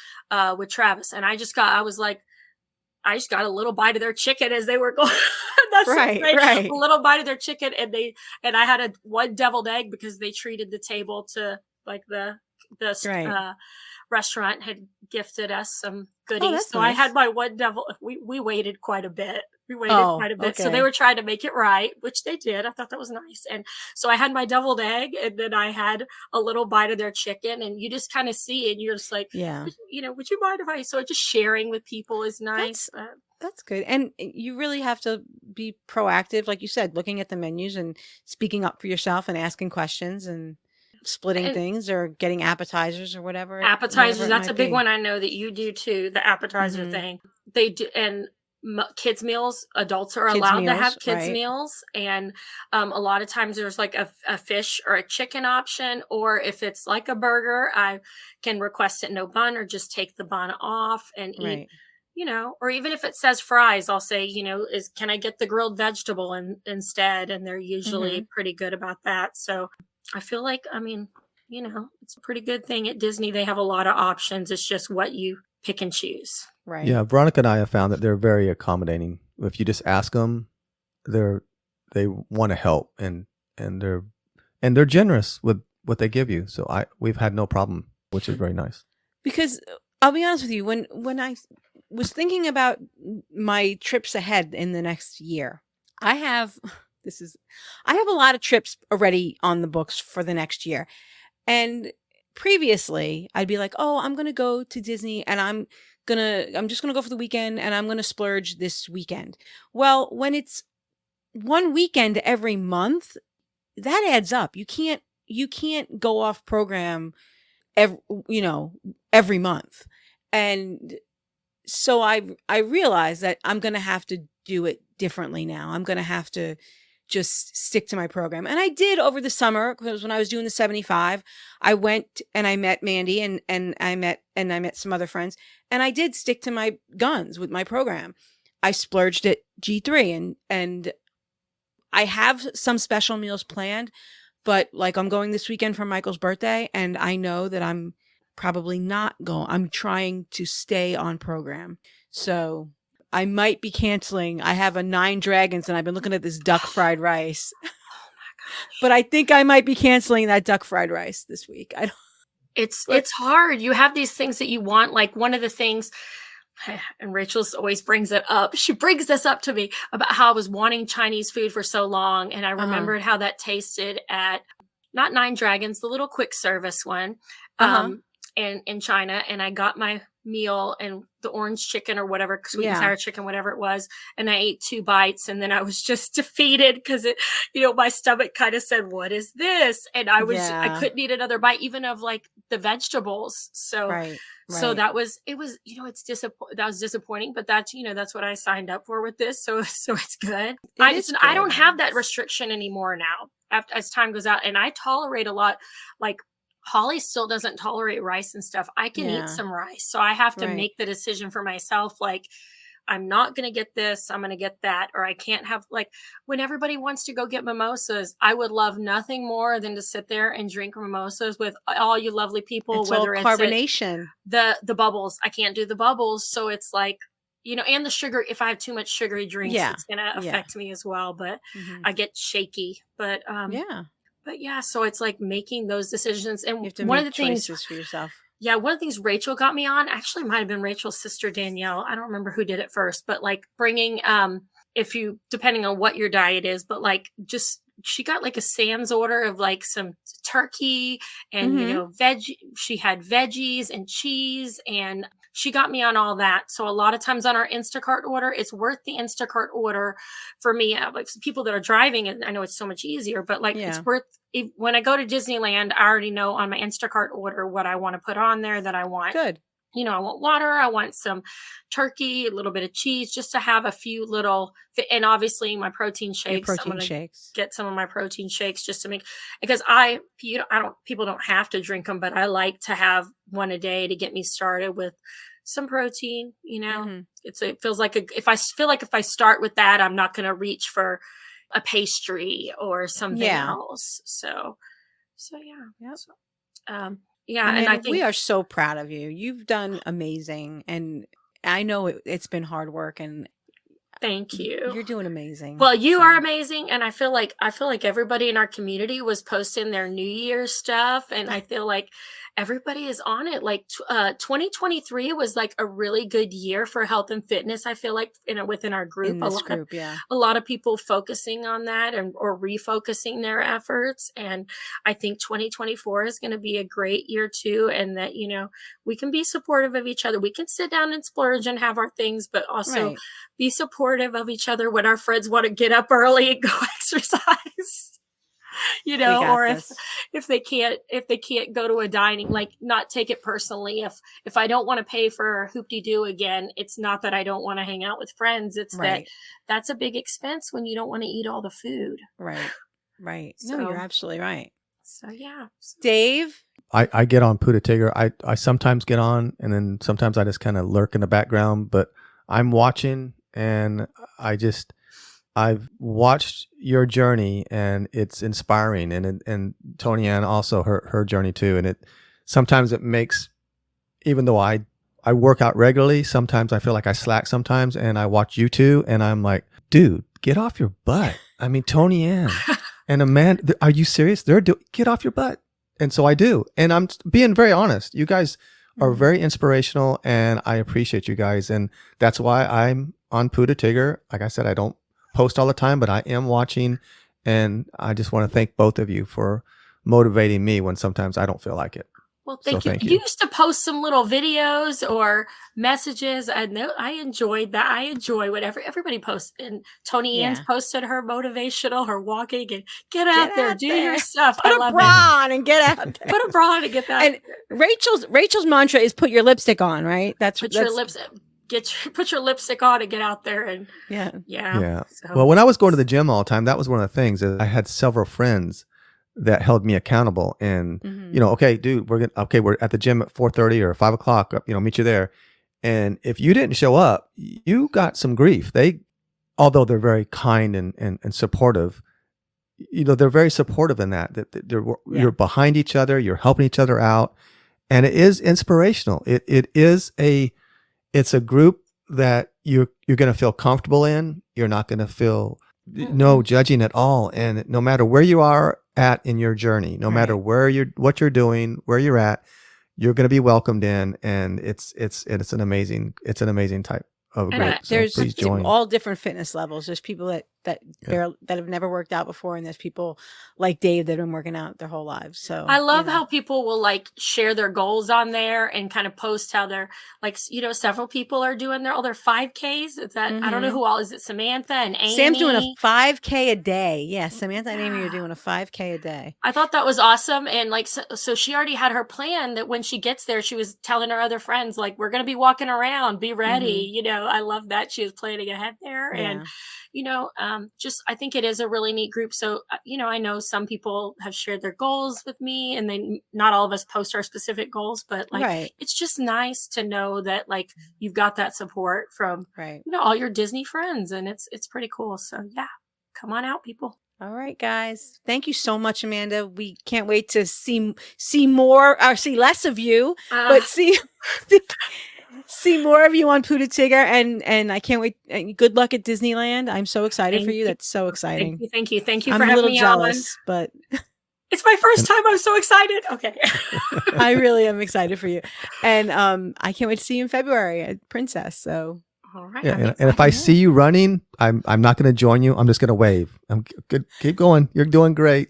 with Travis, and I just got a little bite of their chicken as they were going. That's so Right, great. right. A little bite of their chicken, and I had one deviled egg because they treated the table to, like, the Right. restaurant had gifted us some Oh, goodies. that's So I nice. had my one devil. We waited quite a bit. Oh, So they okay. were trying to make it right, which they did. I thought that was nice. And so I had my deviled egg, and then I had a little bite of their chicken, and you just kind of see, and you're just like, Yeah. would you mind if so just sharing with people is nice. That's good. And you really have to be proactive, like you said, looking at the menus and speaking up for yourself and asking questions and splitting And things or getting appetizers or whatever. appetizers, it that's a might big be. one. I know that you do too, the appetizer Mhm. thing. They do. And kids meals, adults are Kids allowed to meals, have kids right. meals, and a lot of times there's like a fish or a chicken option, or if it's like a burger, I can request it no bun or just take the bun off and eat, Right. or even if it says fries, I'll say, can I get the grilled vegetable instead, and they're usually Mhm. pretty good about that. So I feel like, it's a pretty good thing at Disney. They have a lot of options. It's just what you pick and choose. Right. Yeah, Veronica and I have found that they're very accommodating. If you just ask them, they want to help, and they're generous with what they give you. So we've had no problem, which is very nice. Because I'll be honest with you, when I was thinking about my trips ahead in the next year, I have a lot of trips already on the books for the next year. And previously, I'd be like, "Oh, I'm going to go to Disney and I'm just going to go for the weekend and I'm going to splurge this weekend." Well, when it's one weekend every month, that adds up. You can't go off program every month. And so I realized that I'm going to have to do it differently now. I'm going to have to just stick to my program. And I did over the summer, because when I was doing the 75, I went and I met Mandy and I met some other friends, and I did stick to my guns with my program. I splurged at G3 and I have some special meals planned, but like I'm going this weekend for Michael's birthday, and I know that I'm probably not going. I'm trying to stay on program. So I might be canceling. I have a 9 Dragons and I've been looking at this duck fried rice. Oh my gosh. But I think I might be canceling that duck fried rice this week. I don't. It's hard. You have these things that you want. Like, one of the things, and Rachel always brings it up. She brings this up to me about how I was wanting Chinese food for so long. And I remembered how that tasted at not 9 Dragons, the little quick service one, in China. And I got my meal and the orange chicken or whatever, sweet and sour chicken, whatever it was. And I ate 2 bites, and then I was just defeated because my stomach kind of said, "What is this?" And I couldn't eat another bite, even of like the vegetables. So, so that was that was disappointing, but that's what I signed up for with this. So it's good. I don't have that restriction anymore now as time goes out, and I tolerate a lot. Like, Holly still doesn't tolerate rice and stuff. I can eat some rice. So I have to make the decision for myself. Like, I'm not going to get this. I'm going to get that. Or I can't have, like, when everybody wants to go get mimosas, I would love nothing more than to sit there and drink mimosas with all you lovely people. It's whether all carbonation. It's the bubbles. I can't do the bubbles. So it's like, and the sugar, if I have too much sugary drinks, it's going to affect me as well. But I get shaky. But, But yeah, so it's like making those decisions. And you have to one make of the things choices for yourself. Yeah, one of the things Rachel got me on actually might have been Rachel's sister, Danielle. I don't remember who did it first, but like bringing, depending on what your diet is, but like just she got like a Sam's order of like some turkey and, you know, she had veggies and cheese, and she got me on all that. So a lot of times on our Instacart order, it's worth the Instacart order for me. Like people that are driving, and I know it's so much easier, but like it's worth, when I go to Disneyland, I already know on my Instacart order what I want to put on there, that I want. Good. You know, I want water, I want some turkey, a little bit of cheese, just to have a few little, and obviously my protein shakes. Get some of my protein shakes just to make, because people don't have to drink them, but I like to have one a day to get me started with some protein, you know. It feels like if I start with that, I'm not going to reach for a pastry or something else. So yeah. Yep. So, yeah, and I think we are so proud of you. You've done amazing, and I know it's been hard work, and thank you. You're doing amazing. Well, you are amazing, and I feel like everybody in our community was posting their New Year's stuff, and I feel like everybody is on it. Like 2023 was like a really good year for health and fitness. I feel like within our group, a lot of people focusing on that or refocusing their efforts. And I think 2024 is going to be a great year too. And that, you know, we can be supportive of each other. We can sit down and splurge and have our things, but also be supportive of each other when our friends want to get up early and go exercise. You know, or if they can't go to a dining, like not take it personally. If I don't want to pay for hoop-de-doo again, it's not that I don't want to hang out with friends. It's that's a big expense when you don't want to eat all the food. Right. So, no, you're absolutely right. So yeah. Dave? I get on Pooh Tigger. I sometimes get on, and then sometimes I just kind of lurk in the background, but I'm watching, and I've watched your journey, and it's inspiring, and Tony Ann also her journey too. And sometimes it makes, even though I work out regularly, sometimes I feel like I slack sometimes, and I watch you two, and I'm like, dude, get off your butt. I mean, Tony Ann and Amanda, are you serious? Get off your butt. And so I do. And I'm being very honest. You guys are very inspirational, and I appreciate you guys. And that's why I'm on Pooh Tigger. Like I said, I don't post all the time, but I am watching, and I just want to thank both of you for motivating me when sometimes I don't feel like it. Well, thank you. You used to post some little videos or messages. I enjoyed that. I enjoy whatever everybody posts. And Tony Ann's posted her motivational, her walking, and get out there, do your stuff. Put a bra on and get out there. Put a bra on and get that. And Rachel's mantra is put your lipstick on, right? Put your lipstick on and get out there, and yeah. So. Well, when I was going to the gym all the time, that was one of the things. I had several friends that held me accountable, and you know, okay, dude, we're at the gym at 4:30 or 5 o'clock. You know, meet you there. And if you didn't show up, you got some grief. Although they're very kind and supportive, you know, they're very supportive in that you're behind each other, you're helping each other out, and it is inspirational. It's a group that you're going to feel comfortable in. You're not going to feel no judging at all. And no matter where you are at in your journey, no matter what you're doing, where you're at, you're going to be welcomed in. And it's an amazing type of group. So there's please join. All different fitness levels. There's people that have never worked out before, and there's people like Dave that have been working out their whole lives. So I love how people will like share their goals on there and kind of post how they're like, you know, several people are doing all their 5Ks. Is that I don't know who all is it? Samantha and Amy. Sam's doing a 5K a day. Yeah, Samantha and Amy are doing a 5K a day. I thought that was awesome, and like so she already had her plan that when she gets there, she was telling her other friends like, we're gonna be walking around, be ready. You know, I love that she was planning ahead there, and you know, just I think it is a really neat group. So, you know, I know some people have shared their goals with me, and not all of us post our specific goals, but like, it's just nice to know that like you've got that support from, you know, all your Disney friends, and it's pretty cool. So yeah, come on out, people. All right, guys. Thank you so much, Amanda. We can't wait to see more or see less of you, but see more of you on Pooh Tigger, and I can't wait. Good luck at Disneyland. I'm so excited for you. That's so exciting. Thank you for having me on. I'm a little jealous, but it's my first time. I'm so excited. Okay. I really am excited for you. And I can't wait to see you in February at Princess. So All right. Yeah, I'm and if I excited. see you running, I'm not going to join you. I'm just going to wave. I'm good. Keep going. You're doing great.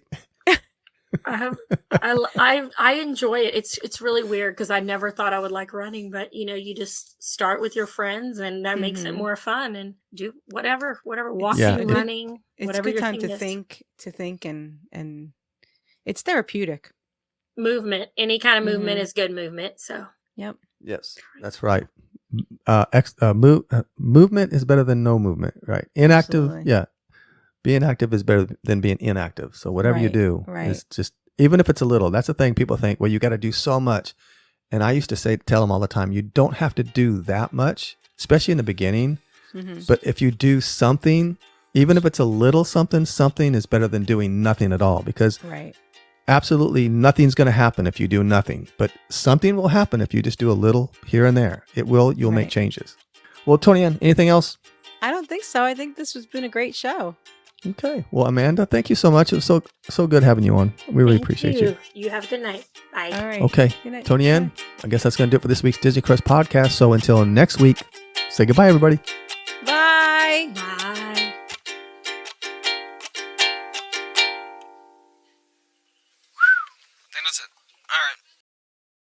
I enjoy it. It's really weird because I never thought I would like running, but you just start with your friends and that makes it more fun and do whatever walking, Yeah, running, It's a whatever good your time thing to is. think and it's therapeutic. Movement, any kind of movement Mhm. is good movement. So Yep. Yes, that's right. Movement is better than no movement, right? Inactive, Absolutely. yeah. Being active is better than being inactive. So whatever you Right, do right. is just, even if it's a little, that's the thing. People think, well, you got to do so much. And I used to tell them all the time, you don't have to do that much, especially in the beginning. Mhm. But if you do something, even if it's a little something is better than doing nothing at all, because Right. absolutely nothing's going to happen if you do nothing, but something will happen if you just do a little here and there. You'll make Right. changes. Well, Tony Ann, anything else? I don't think so. I think this has been a great show. Okay. Well, Amanda, thank you so much. It was so good having you on. We really thank appreciate you. you. You have a good night. Bye. All right. Okay. Good night. Tony Ann, I guess that's going to do it for this week's Disney Crush podcast. So until next week, say goodbye, everybody.